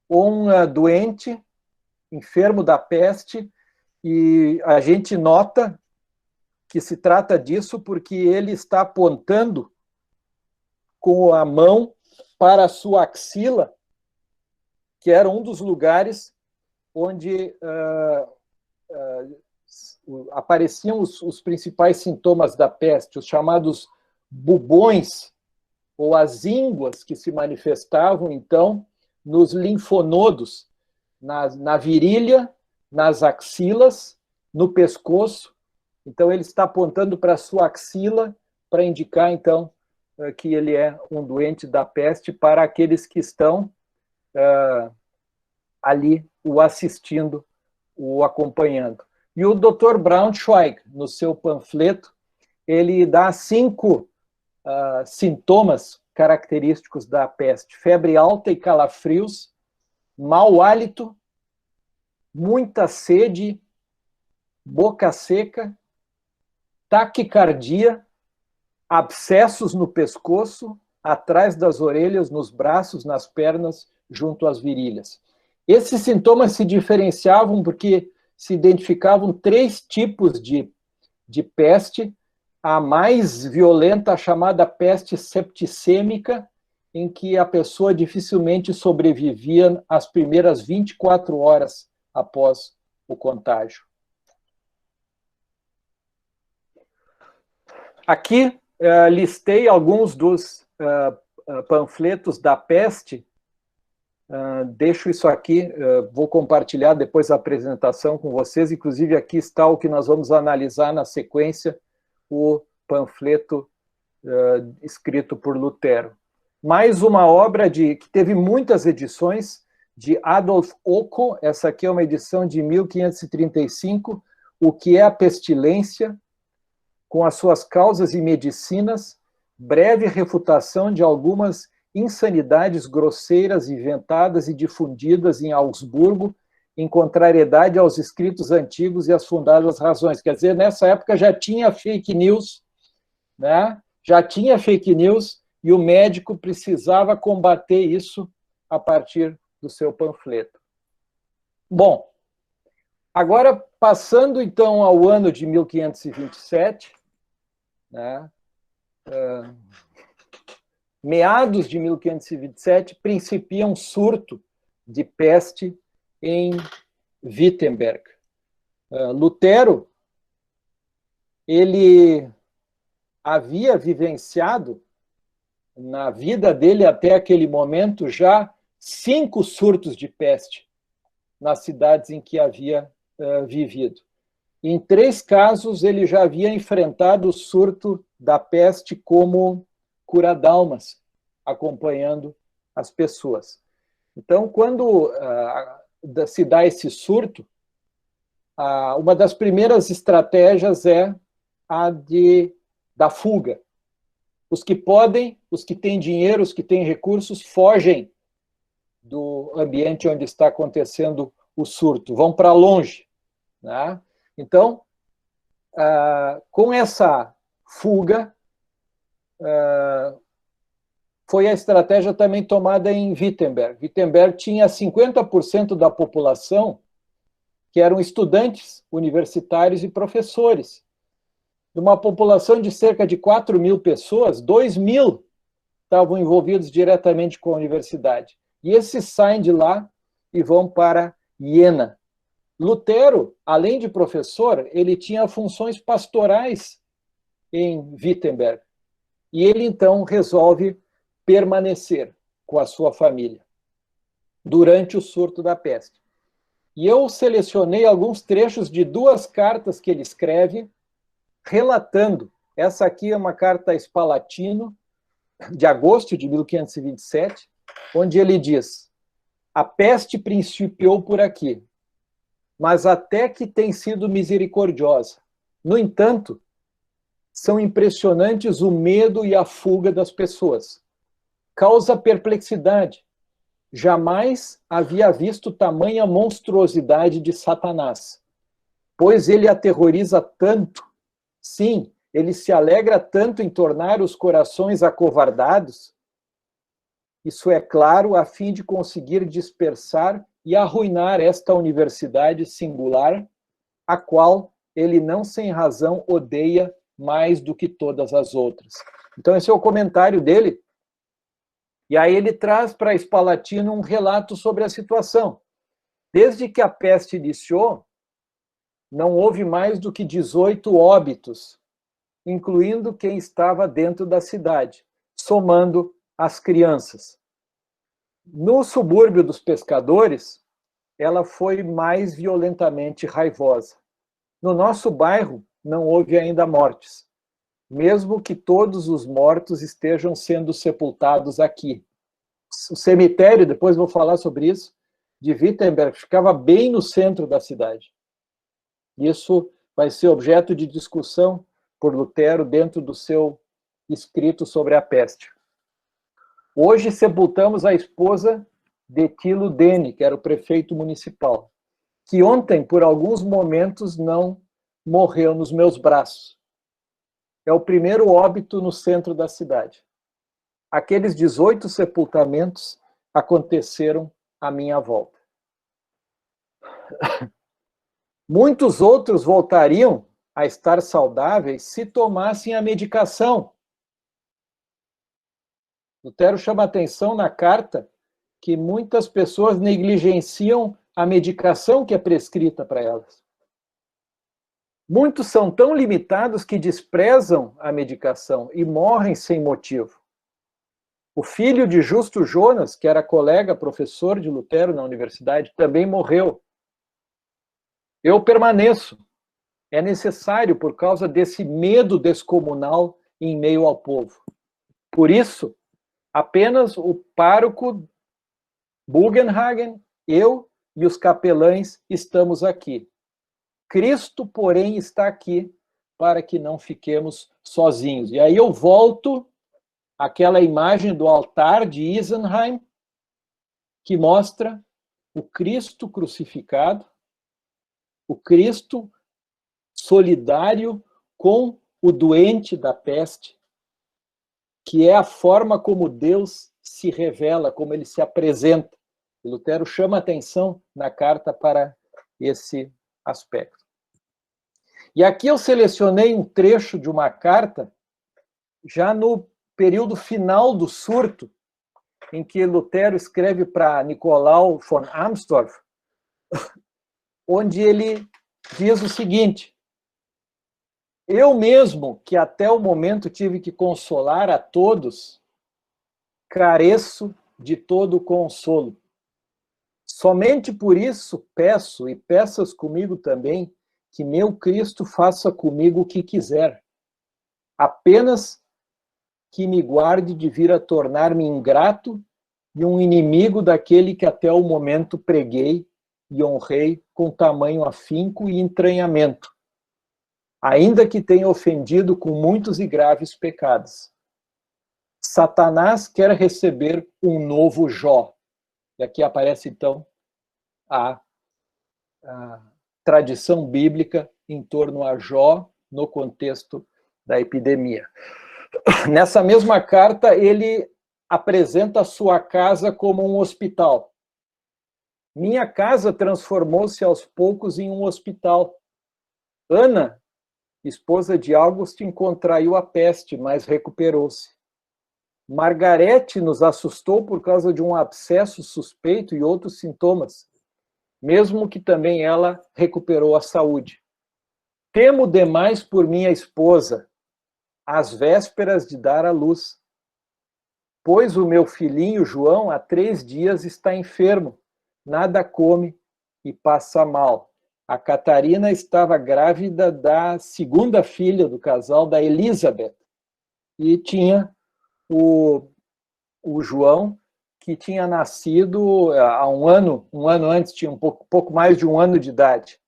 um doente, enfermo da peste, e a gente nota que se trata disso porque ele está apontando com a mão para a sua axila, que era um dos lugares onde apareciam os principais sintomas da peste, os chamados bubões, ou as ínguas que se manifestavam, então, nos linfonodos, na virilha, nas axilas, no pescoço. Então, ele está apontando para a sua axila para indicar, então, que ele é um doente da peste para aqueles que estão ali o assistindo, o acompanhando. E o Dr. Braunschweig, no seu panfleto, ele dá 5 sintomas característicos da peste: febre alta e calafrios, mau hálito, muita sede, boca seca, taquicardia, abscessos no pescoço, atrás das orelhas, nos braços, nas pernas, junto às virilhas. Esses sintomas se diferenciavam porque se identificavam 3 tipos de peste. A mais violenta, a chamada peste septicêmica, em que a pessoa dificilmente sobrevivia as primeiras 24 horas após o contágio. Aqui listei alguns dos panfletos da peste. Deixo isso aqui, vou compartilhar depois a apresentação com vocês. Inclusive, aqui está o que nós vamos analisar na sequência, o panfleto escrito por Lutero. Mais uma obra que teve muitas edições, de Adolf Occo. Essa aqui é uma edição de 1535, O que é a pestilência, com as suas causas e medicinas, breve refutação de algumas insanidades grosseiras inventadas e difundidas em Augsburgo, em contrariedade aos escritos antigos e às fundadas razões. Quer dizer, nessa época já tinha fake news, né? Já tinha fake news, e o médico precisava combater isso a partir do seu panfleto. Bom, agora passando então ao ano de 1527, né? Meados de 1527, principia um surto de peste em Wittenberg. Lutero, ele havia vivenciado na vida dele até aquele momento já 5 surtos de peste nas cidades em que havia vivido. Em 3 casos, ele já havia enfrentado o surto da peste como cura-dalmas, acompanhando as pessoas. Então, quando se dá esse surto, uma das primeiras estratégias é a da fuga. Os que podem, os que têm dinheiro, os que têm recursos, fogem do ambiente onde está acontecendo o surto, vão para longe, né? Então, com essa fuga, foi a estratégia também tomada em Wittenberg. Wittenberg tinha 50% da população que eram estudantes universitários e professores. De uma população de cerca de 4.000 pessoas, 2.000 estavam envolvidos diretamente com a universidade. E esses saem de lá e vão para Iena. Lutero, além de professor, ele tinha funções pastorais em Wittenberg. E ele, então, resolve permanecer com a sua família durante o surto da peste. E eu selecionei alguns trechos de 2 cartas que ele escreve, relatando. Essa aqui é uma carta a Spalatina, de agosto de 1527, onde ele diz: a peste principiou por aqui, mas até que tem sido misericordiosa. No entanto, são impressionantes o medo e a fuga das pessoas. Causa perplexidade. Jamais havia visto tamanha monstruosidade de Satanás, pois ele aterroriza tanto. Sim, ele se alegra tanto em tornar os corações acovardados. Isso é claro, a fim de conseguir dispersar e arruinar esta universidade singular, a qual ele não sem razão odeia mais do que todas as outras. Então esse é o comentário dele. E aí ele traz para Spalatina um relato sobre a situação. Desde que a peste iniciou, não houve mais do que 18 óbitos, incluindo quem estava dentro da cidade, somando as crianças. No subúrbio dos pescadores, ela foi mais violentamente raivosa. No nosso bairro, não houve ainda mortes, mesmo que todos os mortos estejam sendo sepultados aqui. O cemitério, depois vou falar sobre isso, de Wittenberg, ficava bem no centro da cidade. Isso vai ser objeto de discussão por Lutero dentro do seu escrito sobre a peste. Hoje sepultamos a esposa de Tilo Dene, que era o prefeito municipal, que ontem, por alguns momentos, não morreu nos meus braços. É o primeiro óbito no centro da cidade. Aqueles 18 sepultamentos aconteceram à minha volta. Muitos outros voltariam a estar saudáveis se tomassem a medicação. Lutero chama atenção na carta que muitas pessoas negligenciam a medicação que é prescrita para elas. Muitos são tão limitados que desprezam a medicação e morrem sem motivo. O filho de Justo Jonas, que era colega, professor de Lutero na universidade, também morreu. Eu permaneço. É necessário por causa desse medo descomunal em meio ao povo. Por isso, apenas o pároco Bugenhagen, eu e os capelães estamos aqui. Cristo, porém, está aqui para que não fiquemos sozinhos. E aí eu volto àquela imagem do altar de Isenheim, que mostra o Cristo crucificado, o Cristo solidário com o doente da peste, que é a forma como Deus se revela, como ele se apresenta. E Lutero chama atenção na carta para esse aspecto. E aqui eu selecionei um trecho de uma carta, já no período final do surto, em que Lutero escreve para Nicolau von Amsdorf, onde ele diz o seguinte: eu mesmo, que até o momento tive que consolar a todos, careço de todo o consolo. Somente por isso peço, e peças comigo também, que meu Cristo faça comigo o que quiser. Apenas que me guarde de vir a tornar-me ingrato e um inimigo daquele que até o momento preguei e honrei com tamanho afinco e entranhamento, ainda que tenha ofendido com muitos e graves pecados. Satanás quer receber um novo Jó. E aqui aparece, então, a tradição bíblica em torno a Jó no contexto da epidemia. Nessa mesma carta, ele apresenta a sua casa como um hospital. Minha casa transformou-se aos poucos em um hospital. Ana, esposa de Augustin, contraiu a peste, mas recuperou-se. Margarete nos assustou por causa de um abscesso suspeito e outros sintomas, mesmo que também ela recuperou a saúde. Temo demais por minha esposa, às vésperas de dar à luz, pois o meu filhinho João há 3 dias está enfermo, nada come e passa mal. A Catarina estava grávida da segunda filha do casal, da Elizabeth, e tinha o João, que tinha nascido há um ano antes, tinha um pouco mais de 1 ano de idade.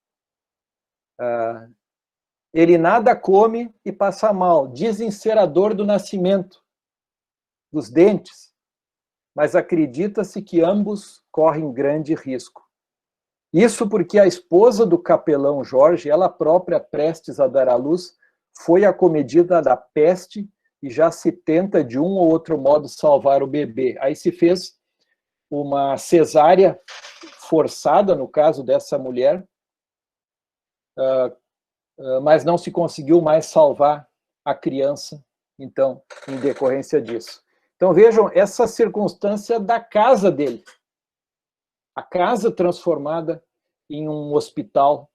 Ele nada come e passa mal, dizem ser a dor do nascimento, dos dentes, mas acredita-se que ambos correm grande risco. Isso porque a esposa do capelão Jorge, ela própria, prestes a dar à luz, foi acomedida da peste e já se tenta, de um ou outro modo, salvar o bebê. Aí se fez uma cesárea forçada, no caso dessa mulher, mas não se conseguiu mais salvar a criança, então, em decorrência disso. Então, vejam essa circunstância da casa dele. A casa transformada em um hospital.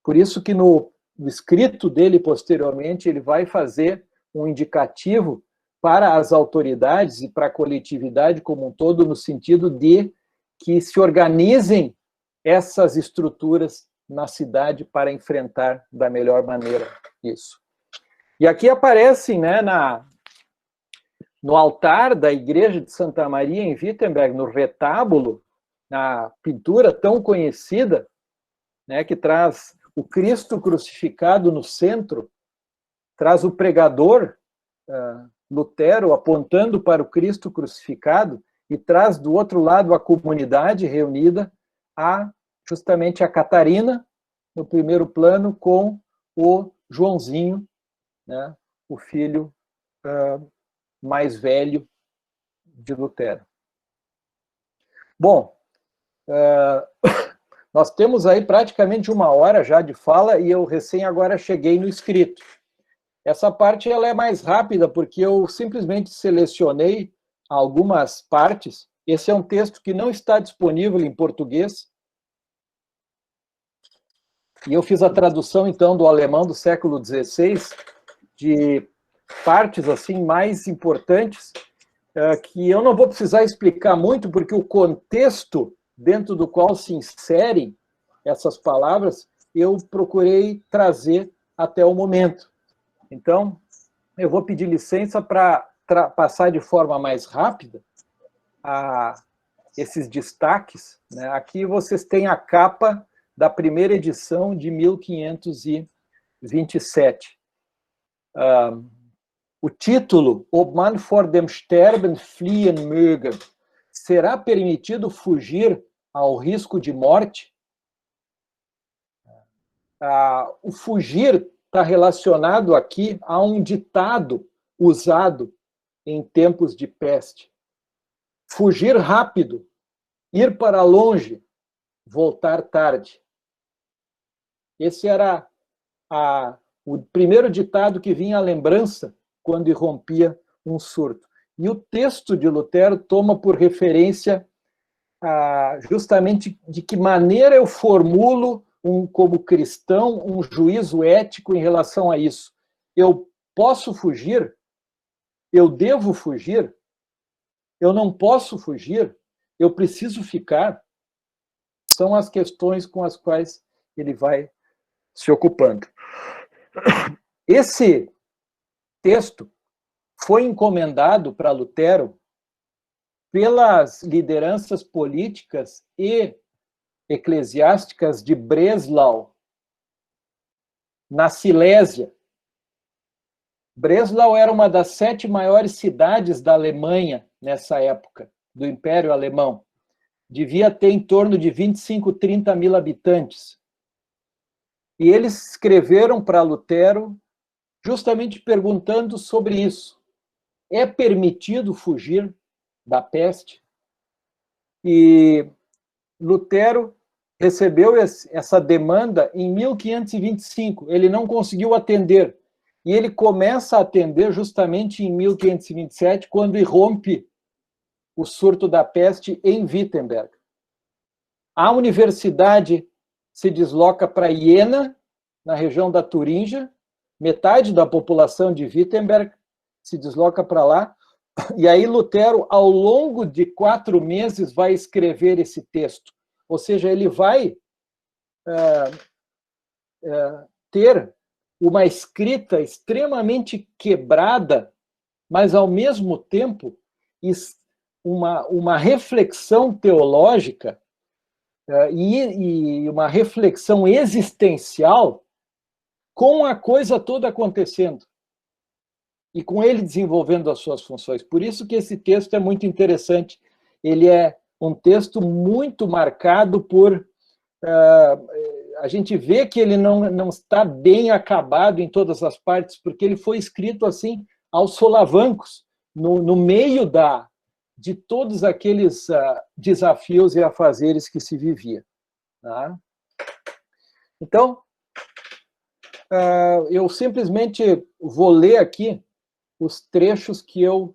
Por isso que no escrito dele, posteriormente, ele vai fazer um indicativo para as autoridades e para a coletividade como um todo, no sentido de que se organizem essas estruturas na cidade para enfrentar da melhor maneira isso. E aqui aparecem, né, no altar da igreja de Santa Maria em Wittenberg, no retábulo, na pintura tão conhecida, né, que traz o Cristo crucificado no centro, traz o pregador, Lutero, apontando para o Cristo crucificado, e traz do outro lado a comunidade reunida, justamente a Catarina, no primeiro plano, com o Joãozinho, né, o filho mais velho de Lutero. Bom, nós temos aí praticamente 1 hora já de fala e eu recém agora cheguei no escrito. Essa parte ela é mais rápida porque eu simplesmente selecionei algumas partes. Esse é um texto que não está disponível em português. E eu fiz a tradução, então, do alemão do século XVI, de partes assim mais importantes, que eu não vou precisar explicar muito, porque o contexto dentro do qual se inserem essas palavras, eu procurei trazer até o momento. Então, eu vou pedir licença para passar de forma mais rápida esses destaques, né? Aqui vocês têm a capa da primeira edição de 1527. O título, Ob man vor dem Sterben fliehen möge, será permitido fugir ao risco de morte? O fugir está relacionado aqui a um ditado usado em tempos de peste. Fugir rápido, ir para longe, voltar tarde. Esse era o primeiro ditado que vinha à lembrança quando irrompia um surto. E o texto de Lutero toma por referência justamente de que maneira eu formulo, como cristão, um juízo ético em relação a isso. Eu posso fugir? Eu devo fugir? Eu não posso fugir? Eu preciso ficar? São as questões com as quais ele vai se ocupando. Esse texto foi encomendado para Lutero pelas lideranças políticas e eclesiásticas de Breslau, na Silésia. Breslau era uma das 7 maiores cidades da Alemanha nessa época, do Império Alemão. Devia ter em torno de 25, 30 mil habitantes. E eles escreveram para Lutero justamente perguntando sobre isso. É permitido fugir da peste? E Lutero recebeu essa demanda em 1525. Ele não conseguiu atender. E ele começa a atender justamente em 1527, quando irrompe o surto da peste em Wittenberg. A universidade se desloca para Iena, na região da Turíngia. Metade da população de Wittenberg se desloca para lá. E aí Lutero, ao longo de 4 meses, vai escrever esse texto. Ou seja, ele vai ter uma escrita extremamente quebrada, mas, ao mesmo tempo, uma reflexão teológica e uma reflexão existencial com a coisa toda acontecendo e com ele desenvolvendo as suas funções. Por isso que esse texto é muito interessante. Ele é um texto muito marcado por... a gente vê que ele não está bem acabado em todas as partes, porque ele foi escrito assim, aos solavancos, no meio de todos aqueles desafios e afazeres que se vivia. Tá? Então, eu simplesmente vou ler aqui os trechos que eu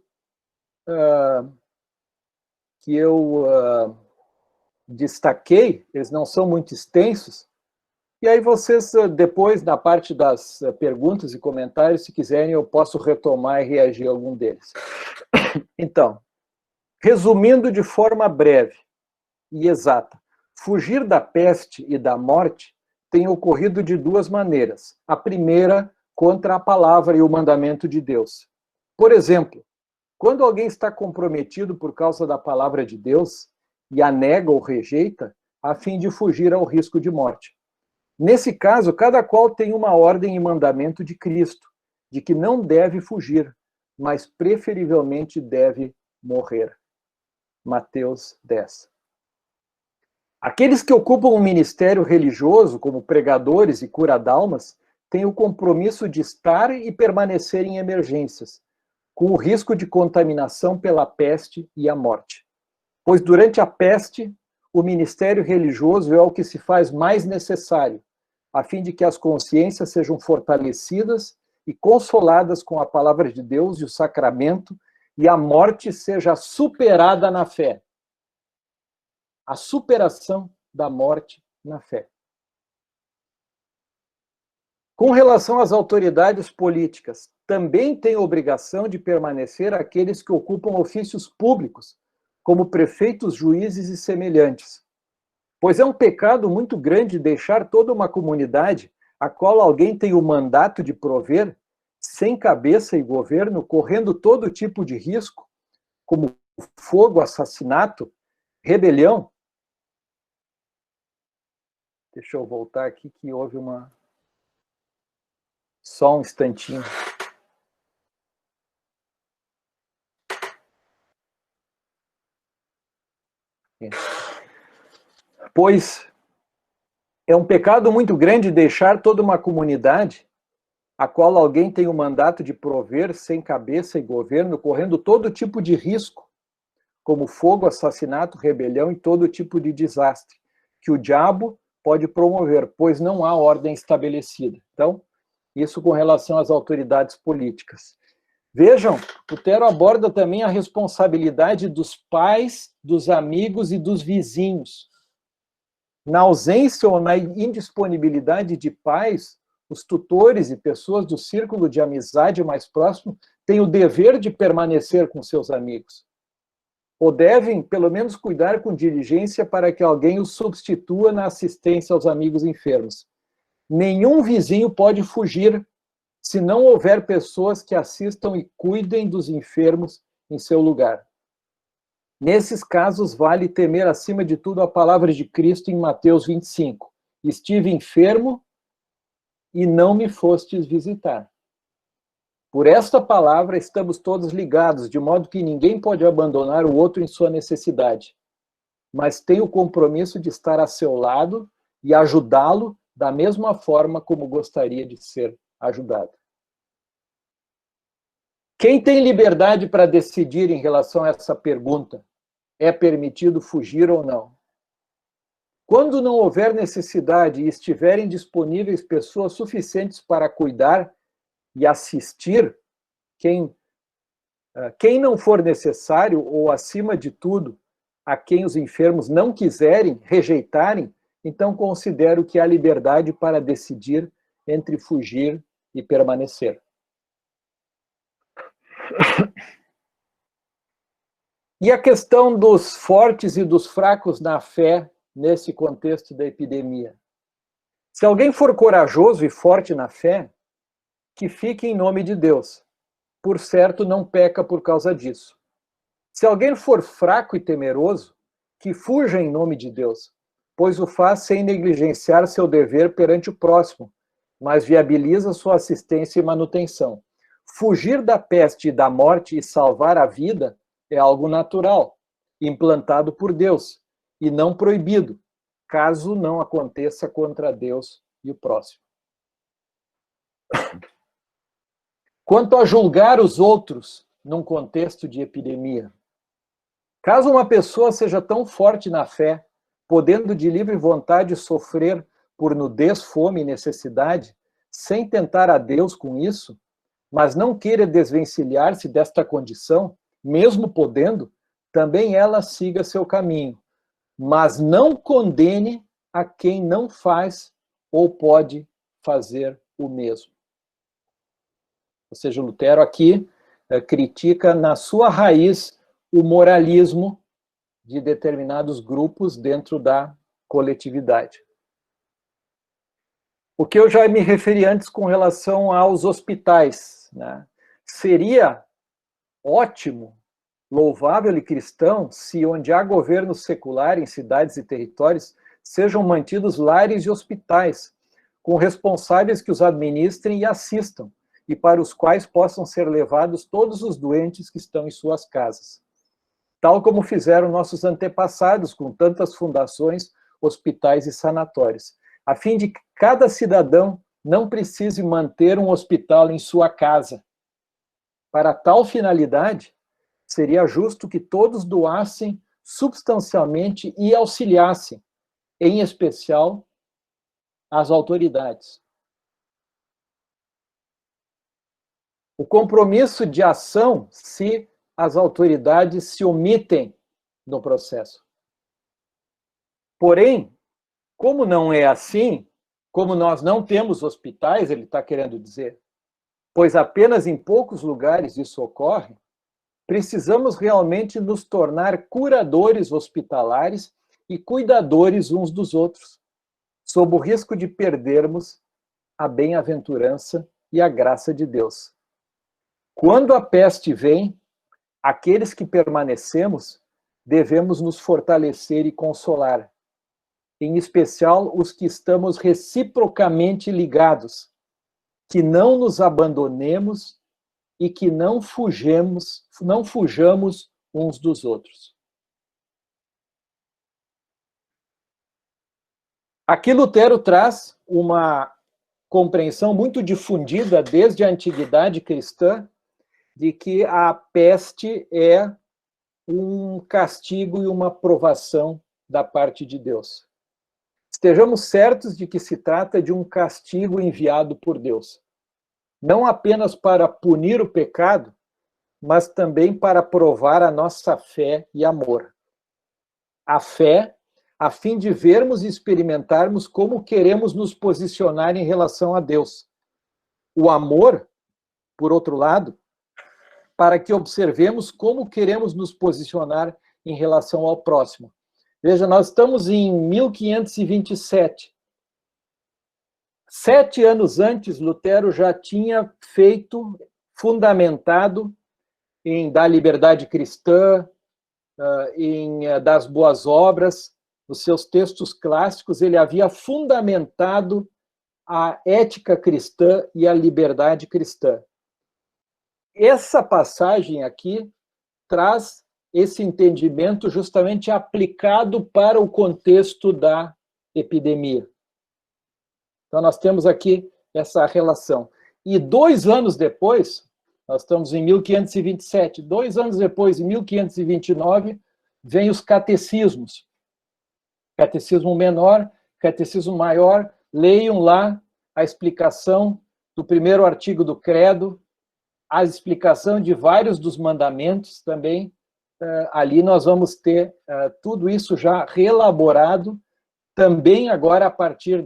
destaquei. Eles não são muito extensos, e aí vocês, depois, na parte das perguntas e comentários, se quiserem, eu posso retomar e reagir a algum deles. Então, resumindo de forma breve e exata, fugir da peste e da morte tem ocorrido de 2 maneiras. A primeira, contra a palavra e o mandamento de Deus. Por exemplo, quando alguém está comprometido por causa da palavra de Deus e a nega ou rejeita, a fim de fugir ao risco de morte. Nesse caso, cada qual tem uma ordem e mandamento de Cristo, de que não deve fugir, mas preferivelmente deve morrer. Mateus 10. Aqueles que ocupam um ministério religioso, como pregadores e cura-d'almas, têm o compromisso de estar e permanecer em emergências, com o risco de contaminação pela peste e a morte. Pois durante a peste, o ministério religioso é o que se faz mais necessário, a fim de que as consciências sejam fortalecidas e consoladas com a palavra de Deus e o sacramento, e a morte seja superada na fé. A superação da morte na fé. Com relação às autoridades políticas, também tem obrigação de permanecer aqueles que ocupam ofícios públicos, como prefeitos, juízes e semelhantes. Pois é um pecado muito grande deixar toda uma comunidade a qual alguém tem o mandato de prover, sem cabeça e governo, correndo todo tipo de risco, como fogo, assassinato, rebelião. Deixa eu voltar aqui que houve uma... Só um instantinho. Pois é um pecado muito grande deixar toda uma comunidade a qual alguém tem o mandato de prover, sem cabeça e governo, correndo todo tipo de risco, como fogo, assassinato, rebelião e todo tipo de desastre, que o diabo pode promover, pois não há ordem estabelecida. Então, isso com relação às autoridades políticas. Vejam, Lutero aborda também a responsabilidade dos pais, dos amigos e dos vizinhos. Na ausência ou na indisponibilidade de pais, os tutores e pessoas do círculo de amizade mais próximo têm o dever de permanecer com seus amigos. Ou devem, pelo menos, cuidar com diligência para que alguém os substitua na assistência aos amigos enfermos. Nenhum vizinho pode fugir se não houver pessoas que assistam e cuidem dos enfermos em seu lugar. Nesses casos, vale temer acima de tudo a palavra de Cristo em Mateus 25. Estive enfermo e não me fostes visitar. Por esta palavra estamos todos ligados, de modo que ninguém pode abandonar o outro em sua necessidade, mas tem o compromisso de estar a seu lado e ajudá-lo da mesma forma como gostaria de ser ajudado. Quem tem liberdade para decidir em relação a essa pergunta? É permitido fugir ou não? Quando não houver necessidade e estiverem disponíveis pessoas suficientes para cuidar e assistir quem não for necessário, ou acima de tudo, a quem os enfermos não quiserem, rejeitarem, então considero que há liberdade para decidir entre fugir e permanecer. E a questão dos fortes e dos fracos na fé nesse contexto da epidemia. Se alguém for corajoso e forte na fé, que fique em nome de Deus. Por certo, não peca por causa disso. Se alguém for fraco e temeroso, que fuja em nome de Deus, pois o faz sem negligenciar seu dever perante o próximo, mas viabiliza sua assistência e manutenção. Fugir da peste e da morte e salvar a vida é algo natural, implantado por Deus, e não proibido, caso não aconteça contra Deus e o próximo. Quanto a julgar os outros num contexto de epidemia, caso uma pessoa seja tão forte na fé, podendo de livre vontade sofrer por nudez, fome e necessidade, sem tentar a Deus com isso, mas não queira desvencilhar-se desta condição, mesmo podendo, também ela siga seu caminho, mas não condene a quem não faz ou pode fazer o mesmo. Ou seja, Lutero aqui critica na sua raiz o moralismo de determinados grupos dentro da coletividade. O que eu já me referi antes com relação aos hospitais, né? Seria ótimo, louvável e cristão se onde há governo secular em cidades e territórios sejam mantidos lares e hospitais, com responsáveis que os administrem e assistam, e para os quais possam ser levados todos os doentes que estão em suas casas. Tal como fizeram nossos antepassados com tantas fundações, hospitais e sanatórios, a fim de que cada cidadão não precise manter um hospital em sua casa. Para tal finalidade, seria justo que todos doassem substancialmente e auxiliassem, em especial, as autoridades. O compromisso de ação se as autoridades se omitem no processo. Porém, como não é assim, como nós não temos hospitais, ele está querendo dizer, pois apenas em poucos lugares isso ocorre, precisamos realmente nos tornar curadores hospitalares e cuidadores uns dos outros, sob o risco de perdermos a bem-aventurança e a graça de Deus. Quando a peste vem, aqueles que permanecemos devemos nos fortalecer e consolar, em especial os que estamos reciprocamente ligados, que não nos abandonemos e que não fujamos uns dos outros. Aqui Lutero traz uma compreensão muito difundida desde a antiguidade cristã de que a peste é um castigo e uma provação da parte de Deus. Estejamos certos de que se trata de um castigo enviado por Deus, não apenas para punir o pecado, mas também para provar a nossa fé e amor. A fé, a fim de vermos e experimentarmos como queremos nos posicionar em relação a Deus. O amor, por outro lado, para que observemos como queremos nos posicionar em relação ao próximo. Veja, nós estamos em 1527. 7 anos antes, Lutero já tinha fundamentado em da liberdade cristã, das boas obras, nos seus textos clássicos, ele havia fundamentado a ética cristã e a liberdade cristã. Essa passagem aqui traz esse entendimento justamente aplicado para o contexto da epidemia. Então, nós temos aqui essa relação. E 2 anos depois, nós estamos em 1527, 2 anos depois, em 1529, vem os catecismos. Catecismo menor, catecismo maior, leiam lá a explicação do primeiro artigo do credo, a explicação de vários dos mandamentos também. Ali nós vamos ter tudo isso já reelaborado, também agora a partir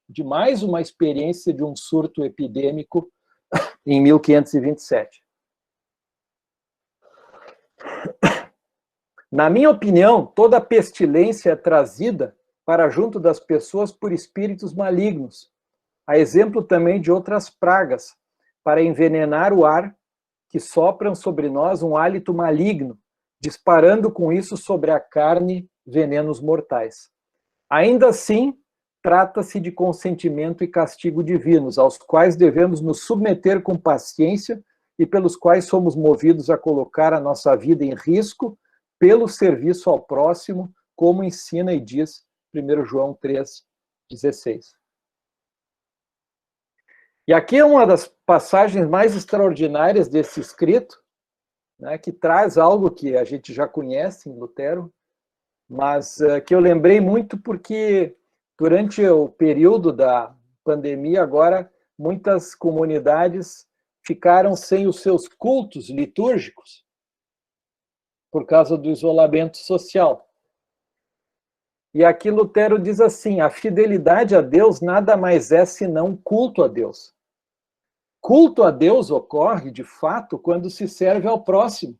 de mais uma experiência de um surto epidêmico em 1527. Na minha opinião, toda pestilência é trazida para junto das pessoas por espíritos malignos, a exemplo também de outras pragas, para envenenar o ar, que sopram sobre nós um hálito maligno, disparando com isso sobre a carne venenos mortais. Ainda assim, trata-se de consentimento e castigo divinos, aos quais devemos nos submeter com paciência e pelos quais somos movidos a colocar a nossa vida em risco pelo serviço ao próximo, como ensina e diz 1 João 3,16. E aqui é uma das passagens mais extraordinárias desse escrito, né, que traz algo que a gente já conhece em Lutero, mas que eu lembrei muito porque durante o período da pandemia agora, muitas comunidades ficaram sem os seus cultos litúrgicos por causa do isolamento social. E aqui Lutero diz assim: a fidelidade a Deus nada mais é senão culto a Deus. Culto a Deus ocorre, de fato, quando se serve ao próximo.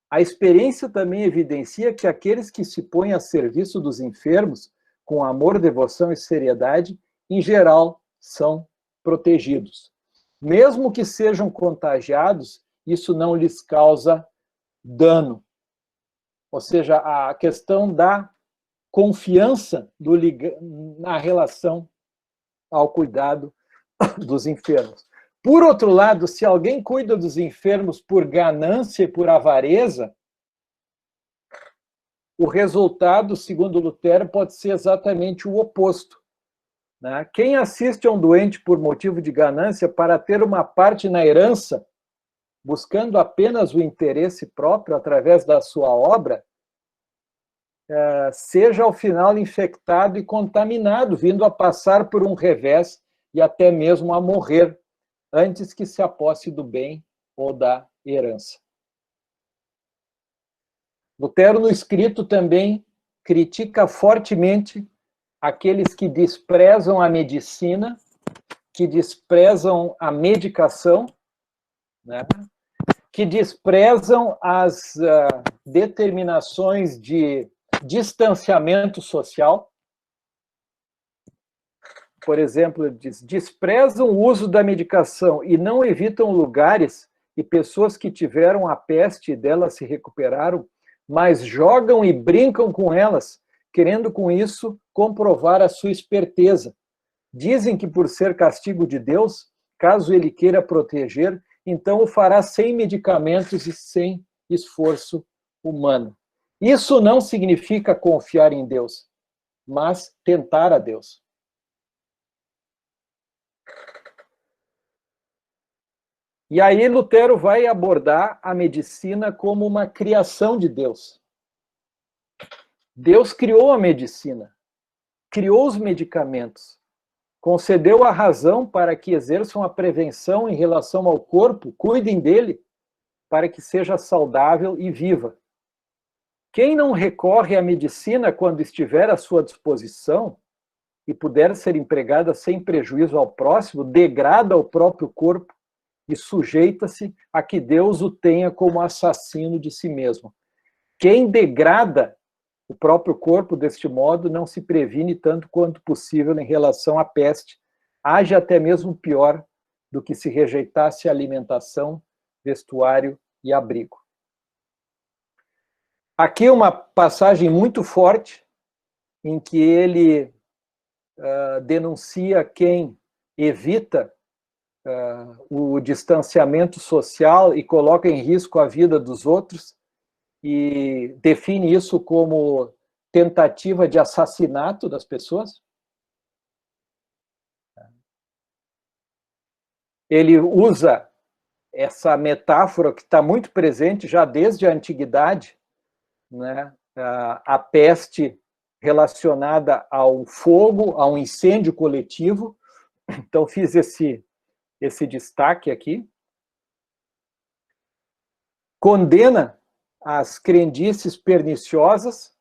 A experiência também evidencia que aqueles que se põem a serviço dos enfermos, com amor, devoção e seriedade, em geral, são protegidos. Mesmo que sejam contagiados, isso não lhes causa dano. Ou seja, a questão da confiança na relação ao cuidado dos enfermos. Por outro lado, se alguém cuida dos enfermos por ganância e por avareza, o resultado, segundo Lutero, pode ser exatamente o oposto, né? Quem assiste a um doente por motivo de ganância para ter uma parte na herança, buscando apenas o interesse próprio através da sua obra, seja ao final infectado e contaminado, vindo a passar por um revés e até mesmo a morrer, antes que se aposse do bem ou da herança. Lutero, no escrito, também critica fortemente aqueles que desprezam a medicina, que desprezam a medicação, né? Que desprezam as determinações de distanciamento social. Por exemplo, ele diz: desprezam o uso da medicação e não evitam lugares e pessoas que tiveram a peste e delas se recuperaram, mas jogam e brincam com elas, querendo com isso comprovar a sua esperteza. Dizem que por ser castigo de Deus, caso ele queira proteger, então o fará sem medicamentos e sem esforço humano. Isso não significa confiar em Deus, mas tentar a Deus. E aí Lutero vai abordar a medicina como uma criação de Deus. Deus criou a medicina, criou os medicamentos, concedeu a razão para que exerçam a prevenção em relação ao corpo, cuidem dele, para que seja saudável e viva. Quem não recorre à medicina quando estiver à sua disposição e puder ser empregada sem prejuízo ao próximo, degrada o próprio corpo e sujeita-se a que Deus o tenha como assassino de si mesmo. Quem degrada o próprio corpo deste modo não se previne tanto quanto possível em relação à peste, age até mesmo pior do que se rejeitasse a alimentação, vestuário e abrigo. Aqui uma passagem muito forte em que ele denuncia quem evita o distanciamento social e coloca em risco a vida dos outros e define isso como tentativa de assassinato das pessoas. Ele usa essa metáfora que está muito presente já desde a antiguidade, né? A peste relacionada ao fogo, a um incêndio coletivo. Então, fiz esse destaque aqui. Condena as crendices perniciosas,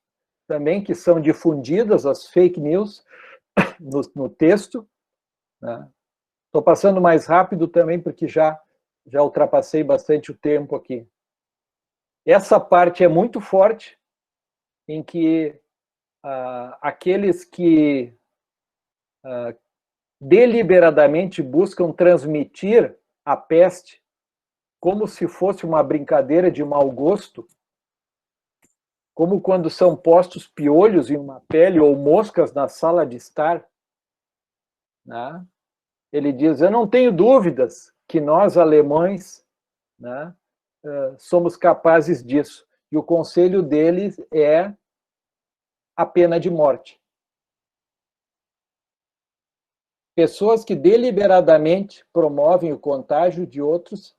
também, que são difundidas, as fake news, no texto. Estou passando mais rápido também, porque já ultrapassei bastante o tempo aqui. Essa parte é muito forte, em que aqueles que deliberadamente buscam transmitir a peste como se fosse uma brincadeira de mau gosto, como quando são postos piolhos em uma pele ou moscas na sala de estar, né? Ele diz, eu não tenho dúvidas que nós, alemães, né, somos capazes disso. E o conselho deles é a pena de morte. Pessoas que deliberadamente promovem o contágio de outros,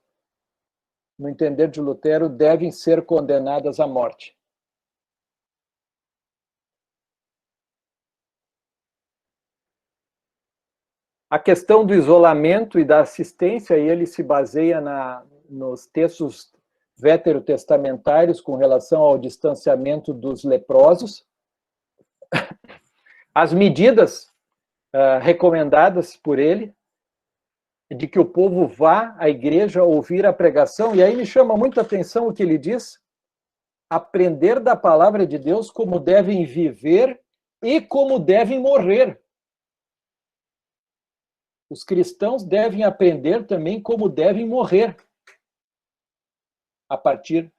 no entender de Lutero, devem ser condenadas à morte. A questão do isolamento e da assistência, ele se baseia nos textos veterotestamentários com relação ao distanciamento dos leprosos. As medidas recomendadas por ele, de que o povo vá à igreja ouvir a pregação, e aí me chama muita atenção o que ele diz, aprender da palavra de Deus como devem viver e como devem morrer. Os cristãos devem aprender também como devem morrer a partir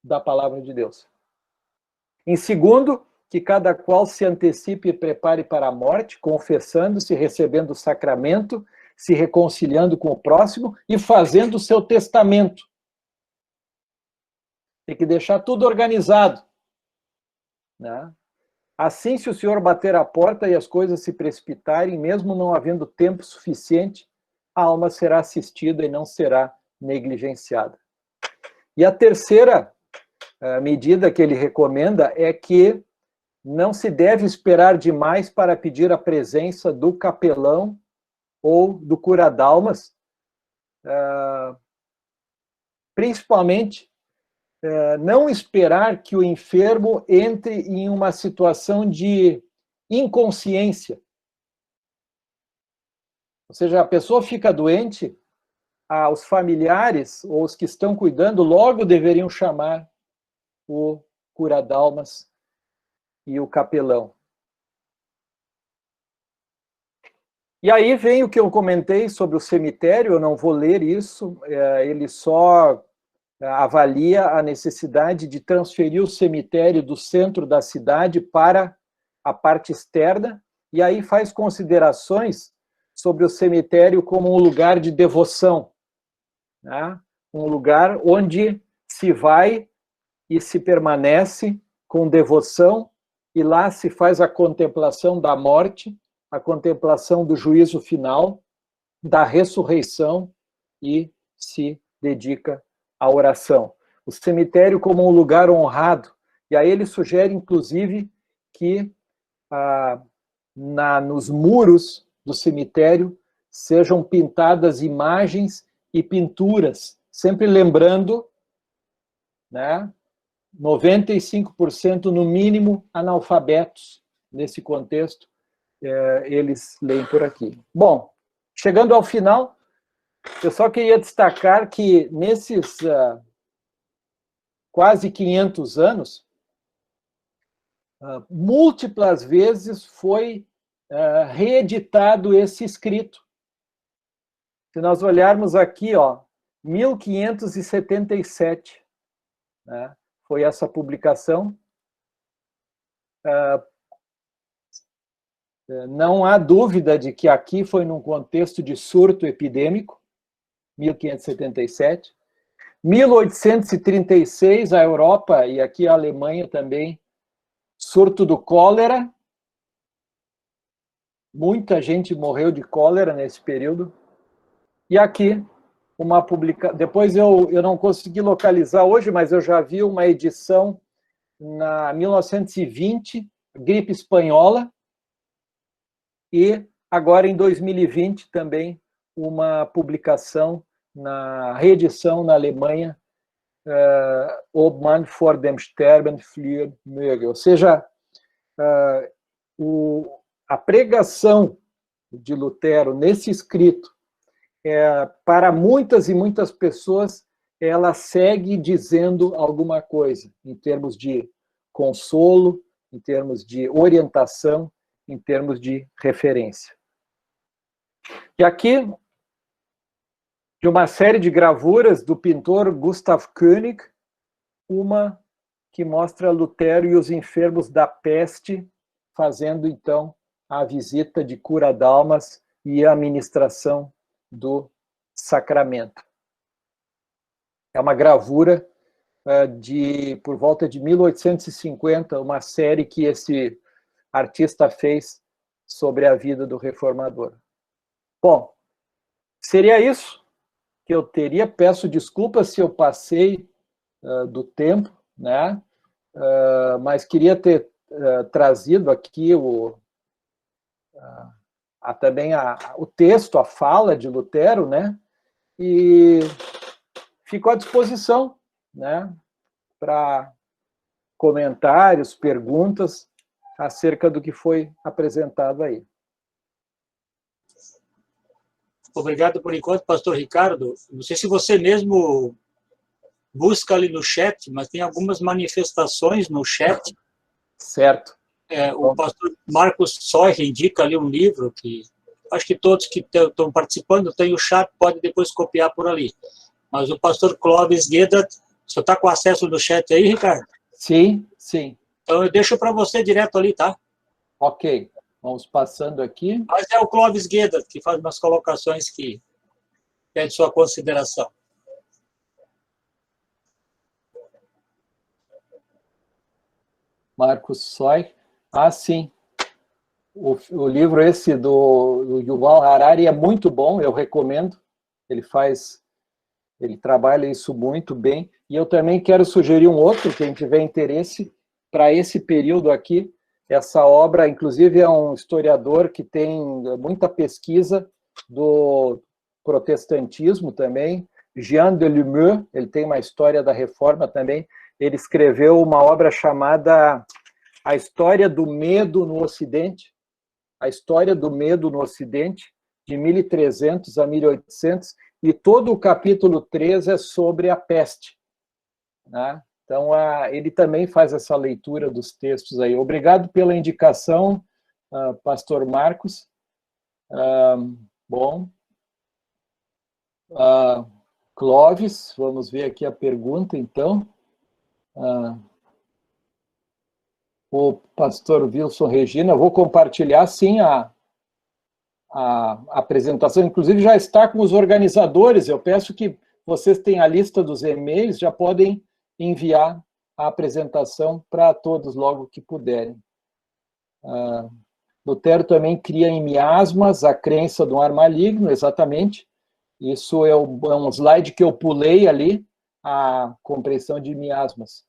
da palavra de Deus. Em segundo, que cada qual se antecipe e prepare para a morte, confessando-se, recebendo o sacramento, se reconciliando com o próximo e fazendo o seu testamento. Tem que deixar tudo organizado, né? Assim, se o Senhor bater a porta e as coisas se precipitarem, mesmo não havendo tempo suficiente, a alma será assistida e não será negligenciada. E a terceira medida que ele recomenda é que não se deve esperar demais para pedir a presença do capelão ou do cura-d'almas, principalmente não esperar que o enfermo entre em uma situação de inconsciência. Ou seja, a pessoa fica doente, os familiares ou os que estão cuidando logo deveriam chamar o cura-d'almas e o capelão. E aí vem o que eu comentei sobre o cemitério, eu não vou ler isso, ele só avalia a necessidade de transferir o cemitério do centro da cidade para a parte externa, e aí faz considerações sobre o cemitério como um lugar de devoção, né? Um lugar onde se vai e se permanece com devoção, e lá se faz a contemplação da morte, a contemplação do juízo final, da ressurreição, e se dedica à oração. O cemitério como um lugar honrado. E aí ele sugere, inclusive, que nos muros do cemitério sejam pintadas imagens e pinturas, sempre lembrando, né, 95% no mínimo analfabetos nesse contexto, eles leem por aqui. Bom, chegando ao final, eu só queria destacar que nesses quase 500 anos, múltiplas vezes foi reeditado esse escrito. Se nós olharmos aqui, ó, 1577, né, foi essa publicação. Não há dúvida de que aqui foi num contexto de surto epidêmico, 1577. 1836, a Europa, e aqui a Alemanha também, surto do cólera. Muita gente morreu de cólera nesse período. E aqui, uma publicação. Depois eu não consegui localizar hoje, mas eu já vi uma edição na 1920 gripe espanhola e agora em 2020 também uma publicação na reedição na Alemanha, Ob man vor dem Sterben fliehen möge, ou seja, a pregação de Lutero nesse escrito, para muitas e muitas pessoas, ela segue dizendo alguma coisa, em termos de consolo, em termos de orientação, em termos de referência. E aqui, de uma série de gravuras do pintor Gustav König, uma que mostra Lutero e os enfermos da peste, fazendo, então, a visita de cura d'almas e a ministração do sacramento. É uma gravura por volta de 1850, uma série que esse artista fez sobre a vida do reformador. Bom, seria isso que eu teria. Peço desculpas se eu passei do tempo, né? Mas queria ter trazido aqui também o texto, a fala de Lutero, né? E fico à disposição, né, para comentários, perguntas acerca do que foi apresentado aí. Obrigado por enquanto, pastor Ricardo. Não sei se você mesmo busca ali no chat, mas tem algumas manifestações no chat. Certo. O pastor Marcos Soy indica ali um livro que acho que todos que estão participando têm o chat, pode depois copiar por ali. Mas o pastor Clóvis Guedat, você está com acesso no chat aí, Ricardo? Sim, sim. Então eu deixo para você direto ali, tá? Ok, vamos passando aqui. Mas é o Clóvis Guedat que faz umas colocações que pede sua consideração. Marcos Soy. Ah, sim. O livro esse do Yuval Harari é muito bom, eu recomendo. Ele trabalha isso muito bem. E eu também quero sugerir um outro, quem tiver interesse, para esse período aqui. Essa obra, inclusive, é um historiador que tem muita pesquisa do protestantismo também. Jean Delumeau, ele tem uma história da Reforma também. Ele escreveu uma obra chamada A História do Medo no Ocidente. A História do Medo no Ocidente, de 1300 a 1800, e todo o capítulo 3 é sobre a peste, né? Então, ele também faz essa leitura dos textos aí. Obrigado pela indicação, pastor Marcos. Bom. Clóvis, vamos ver aqui a pergunta, então. O pastor Wilson Regina, eu vou compartilhar, sim, a apresentação, inclusive já está com os organizadores. Eu peço que vocês tenham a lista dos e-mails, já podem enviar a apresentação para todos logo que puderem. Lutero também cria em miasmas a crença do ar maligno, exatamente. Isso é um slide que eu pulei ali, a compreensão de miasmas.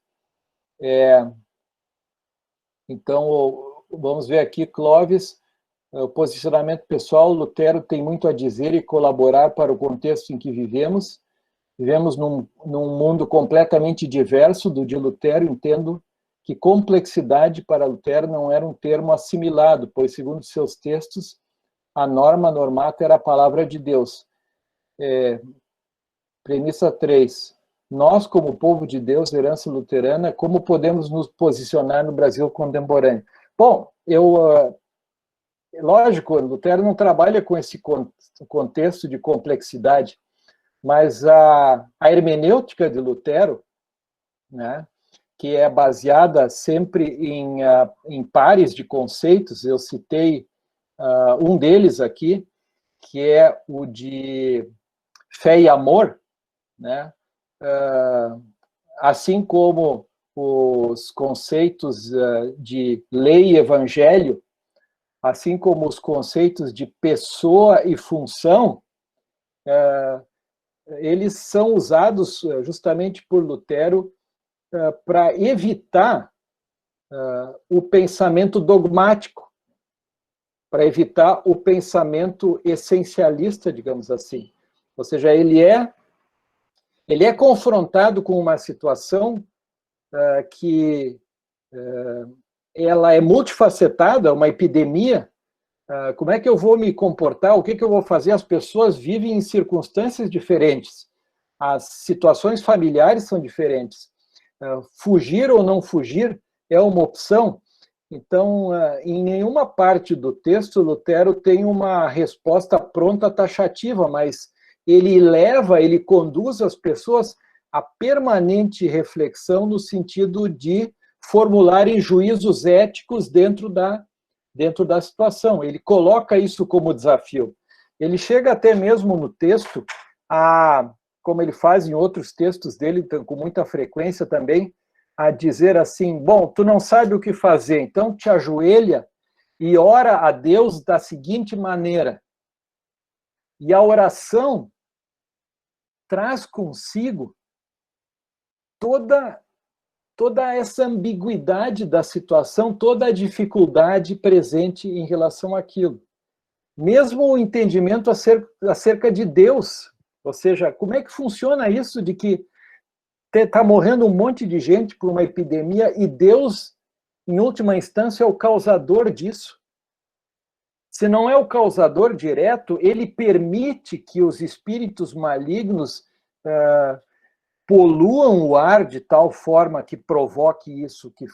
Então, vamos ver aqui, Clóvis. O posicionamento pessoal, Lutero tem muito a dizer e colaborar para o contexto em que vivemos. Vivemos num mundo completamente diverso do de Lutero. Entendo que complexidade para Lutero não era um termo assimilado, pois, segundo seus textos, a norma normata era a palavra de Deus. Premissa 3. Nós, como povo de Deus, herança luterana, como podemos nos posicionar no Brasil contemporâneo? Bom, lógico, Lutero não trabalha com esse contexto de complexidade, mas a hermenêutica de Lutero, né, que é baseada sempre em pares de conceitos, eu citei um deles aqui, que é o de fé e amor, né? Assim como os conceitos de lei e evangelho, assim como os conceitos de pessoa e função, eles são usados justamente por Lutero para evitar o pensamento dogmático, para evitar o pensamento essencialista, digamos assim. Ou seja, ele é confrontado com uma situação que ela é multifacetada, uma epidemia. Como é que eu vou me comportar? O que eu vou fazer? As pessoas vivem em circunstâncias diferentes. As situações familiares são diferentes. Fugir ou não fugir é uma opção. Então, em nenhuma parte do texto, Lutero tem uma resposta pronta taxativa, mas ele conduz as pessoas a permanente reflexão no sentido de formularem juízos éticos dentro da situação. Ele coloca isso como desafio. Ele chega até mesmo no texto, como ele faz em outros textos dele, com muita frequência também, a dizer assim, bom, tu não sabe o que fazer, então te ajoelha e ora a Deus da seguinte maneira. E a oração traz consigo toda essa ambiguidade da situação, toda a dificuldade presente em relação àquilo. Mesmo o entendimento acerca de Deus, ou seja, como é que funciona isso de que está morrendo um monte de gente por uma epidemia e Deus, em última instância, é o causador disso? Se não é o causador direto, ele permite que os espíritos malignos poluam o ar de tal forma que provoque isso, que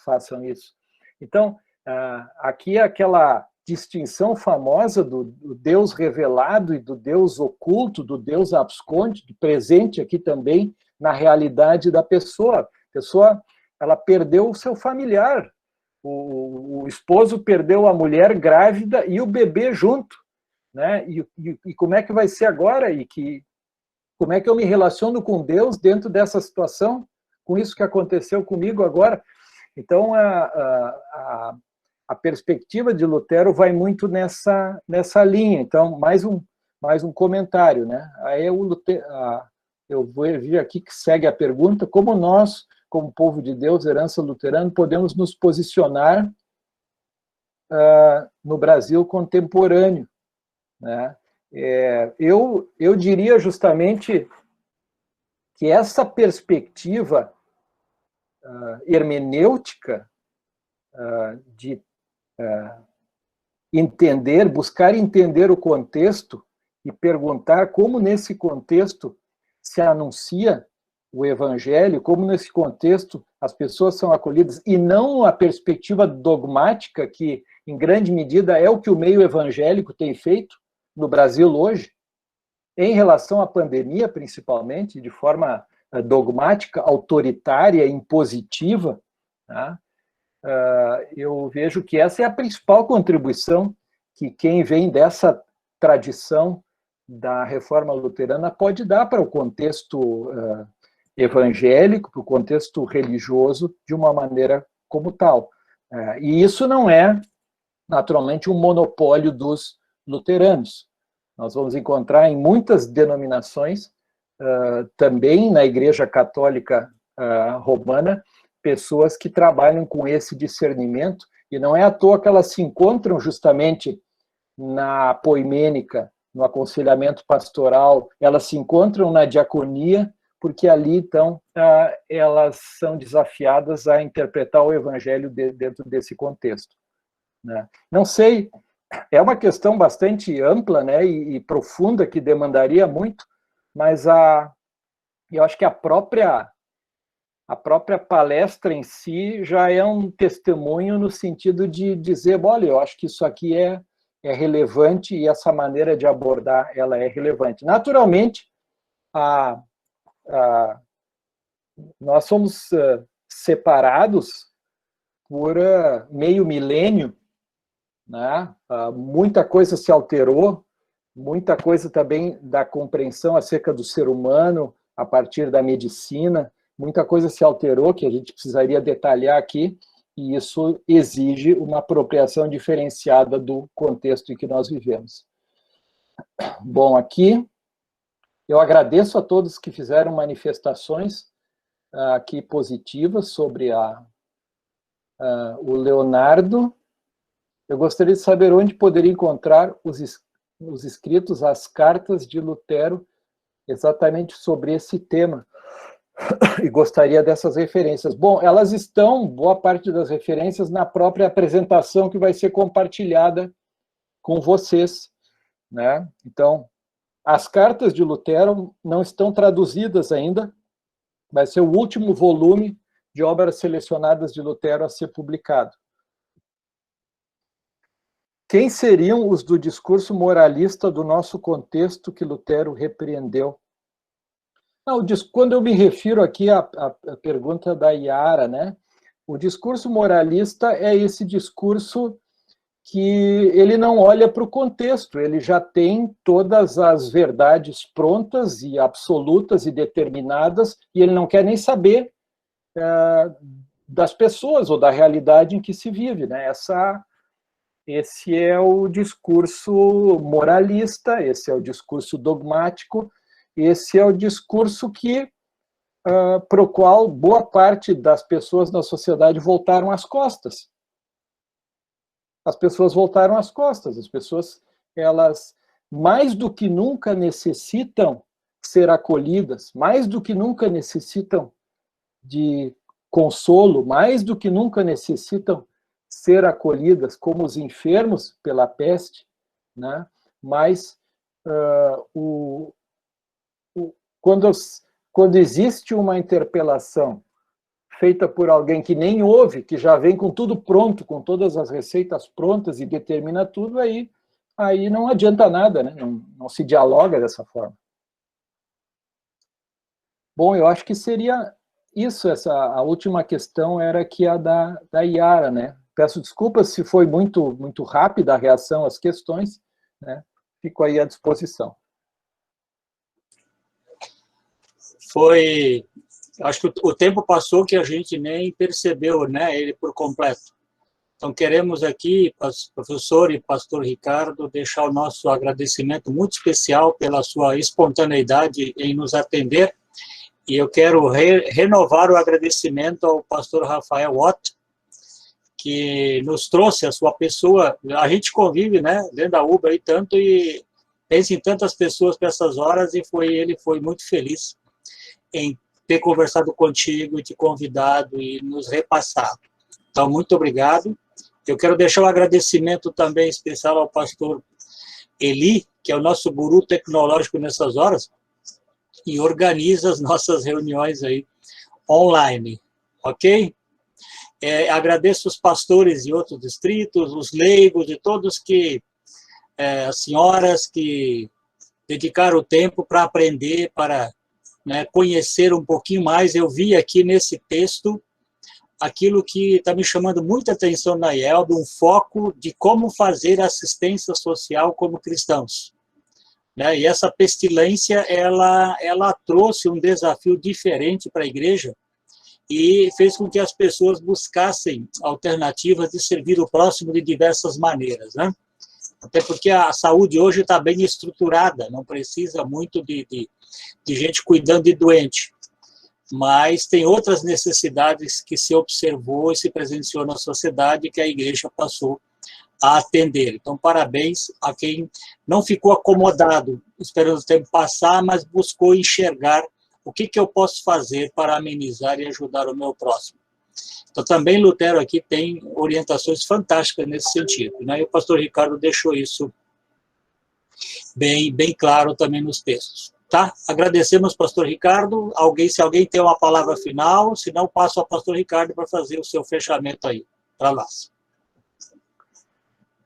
façam isso. Então, aqui é aquela distinção famosa do Deus revelado e do Deus oculto, do Deus absconde, presente aqui também na realidade da pessoa. A pessoa, ela perdeu o seu familiar, o esposo perdeu a mulher grávida e o bebê junto, né? E como é que vai ser agora? Como é que eu me relaciono com Deus dentro dessa situação, com isso que aconteceu comigo agora? Então, a perspectiva de Lutero vai muito nessa linha. Então, mais um comentário, né? Aí eu vou vir aqui que segue a pergunta: como nós, como povo de Deus, herança luterana, podemos nos posicionar no Brasil contemporâneo, né? Eu diria justamente que essa perspectiva hermenêutica de buscar entender o contexto e perguntar como nesse contexto se anuncia o evangelho, como nesse contexto as pessoas são acolhidas, e não a perspectiva dogmática que, em grande medida, é o que o meio evangélico tem feito no Brasil hoje, em relação à pandemia, principalmente, de forma dogmática, autoritária, impositiva, tá? Eu vejo que essa é a principal contribuição que quem vem dessa tradição da reforma luterana pode dar para o contexto evangélico, para o contexto religioso, de uma maneira como tal. E isso não é, naturalmente, um monopólio dos luteranos. Nós vamos encontrar em muitas denominações, também na Igreja Católica Romana, pessoas que trabalham com esse discernimento, e não é à toa que elas se encontram justamente na poimênica, no aconselhamento pastoral, elas se encontram na diaconia, porque ali, então, elas são desafiadas a interpretar o evangelho dentro desse contexto, né? Não sei, é uma questão bastante ampla, né, e profunda, que demandaria muito, mas eu acho que a própria palestra em si já é um testemunho no sentido de dizer, olha, eu acho que isso aqui é relevante e essa maneira de abordar ela é relevante. Naturalmente, nós somos separados por meio milênio, né? Muita coisa se alterou, muita coisa também da compreensão acerca do ser humano a partir da medicina, muita coisa se alterou que a gente precisaria detalhar aqui, e isso exige uma apropriação diferenciada do contexto em que nós vivemos. Bom, aqui eu agradeço a todos que fizeram manifestações aqui positivas sobre O Leonardo, eu gostaria de saber onde poderia encontrar os escritos, as cartas de Lutero, exatamente sobre esse tema. E gostaria dessas referências. Bom, elas estão, boa parte das referências, na própria apresentação que vai ser compartilhada com vocês, né? Então, as cartas de Lutero não estão traduzidas ainda, vai ser o último volume de obras selecionadas de Lutero a ser publicado. Quem seriam os do discurso moralista do nosso contexto que Lutero repreendeu? Quando eu me refiro aqui à pergunta da Yara, né? O discurso moralista é esse discurso que ele não olha para o contexto, ele já tem todas as verdades prontas e absolutas e determinadas, e ele não quer nem saber das pessoas ou da realidade em que se vive, né? Esse é o discurso moralista, esse é o discurso dogmático, esse é o discurso para o qual boa parte das pessoas na sociedade voltaram as costas. As pessoas voltaram as costas, as pessoas, elas mais do que nunca necessitam ser acolhidas, mais do que nunca necessitam de consolo, mais do que nunca necessitam ser acolhidas como os enfermos pela peste, né? Mas quando existe uma interpelação feita por alguém que nem ouve, que já vem com tudo pronto, com todas as receitas prontas e determina tudo, aí não adianta nada, né? Não se dialoga dessa forma. Bom, eu acho que seria isso, a última questão era que a da Yara, né? Peço desculpas se foi muito rápida a reação às questões, né? Fico aí à disposição. Acho que o tempo passou que a gente nem percebeu, né, ele por completo. Então, queremos aqui, professor e pastor Ricardo, deixar o nosso agradecimento muito especial pela sua espontaneidade em nos atender, e eu quero renovar o agradecimento ao pastor Rafael Ott, que nos trouxe a sua pessoa. A gente convive, né, dentro da UBA aí tanto, e pensa em tantas pessoas para essas horas, e ele foi muito feliz em ter conversado contigo e te convidado e nos repassado. Então, muito obrigado. Eu quero deixar um agradecimento também especial ao pastor Eli, que é o nosso guru tecnológico nessas horas, e organiza as nossas reuniões aí online, ok? Agradeço os pastores de outros distritos, os leigos, e todos as senhoras que dedicaram o tempo para aprender, para, né, conhecer um pouquinho mais. Eu vi aqui nesse texto aquilo que está me chamando muita atenção na IELB, um foco de como fazer assistência social como cristãos, né? E essa pestilência, ela trouxe um desafio diferente para a igreja e fez com que as pessoas buscassem alternativas de servir o próximo de diversas maneiras, né? Até porque a saúde hoje está bem estruturada, não precisa muito de gente cuidando de doente, mas tem outras necessidades que se observou e se presenciou na sociedade que a igreja passou a atender. Então, parabéns a quem não ficou acomodado esperando o tempo passar, mas buscou enxergar o que eu posso fazer para amenizar e ajudar o meu próximo. Então, também Lutero aqui tem orientações fantásticas nesse sentido, né? E o pastor Ricardo deixou isso bem claro também nos textos. Tá? Agradecemos, pastor Ricardo. Se alguém tem uma palavra final, se não, passo ao pastor Ricardo para fazer o seu fechamento aí, para nós.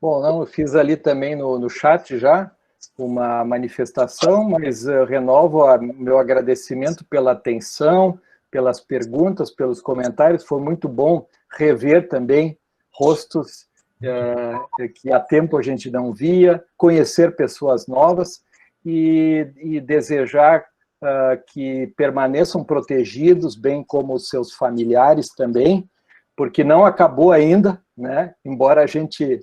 Bom, não, eu fiz ali também no chat já uma manifestação, mas renovo o meu agradecimento pela atenção, pelas perguntas, pelos comentários. Foi muito bom rever também rostos que há tempo a gente não via, conhecer pessoas novas, e desejar que permaneçam protegidos, bem como os seus familiares também, porque não acabou ainda, né? Embora a gente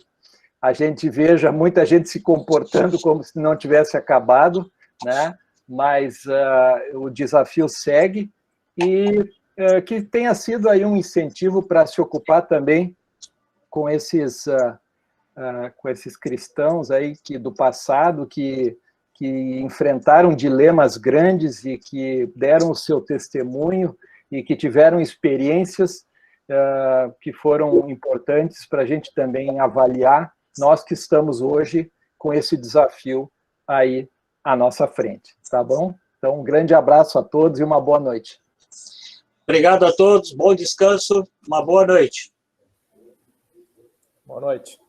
veja muita gente se comportando como se não tivesse acabado, né? Mas o desafio segue, e que tenha sido aí um incentivo para se ocupar também com esses cristãos aí do passado que enfrentaram dilemas grandes e que deram o seu testemunho e que tiveram experiências que foram importantes para a gente também avaliar, nós que estamos hoje com esse desafio aí à nossa frente, tá bom? Então, um grande abraço a todos e uma boa noite. Obrigado a todos, bom descanso, uma boa noite. Boa noite.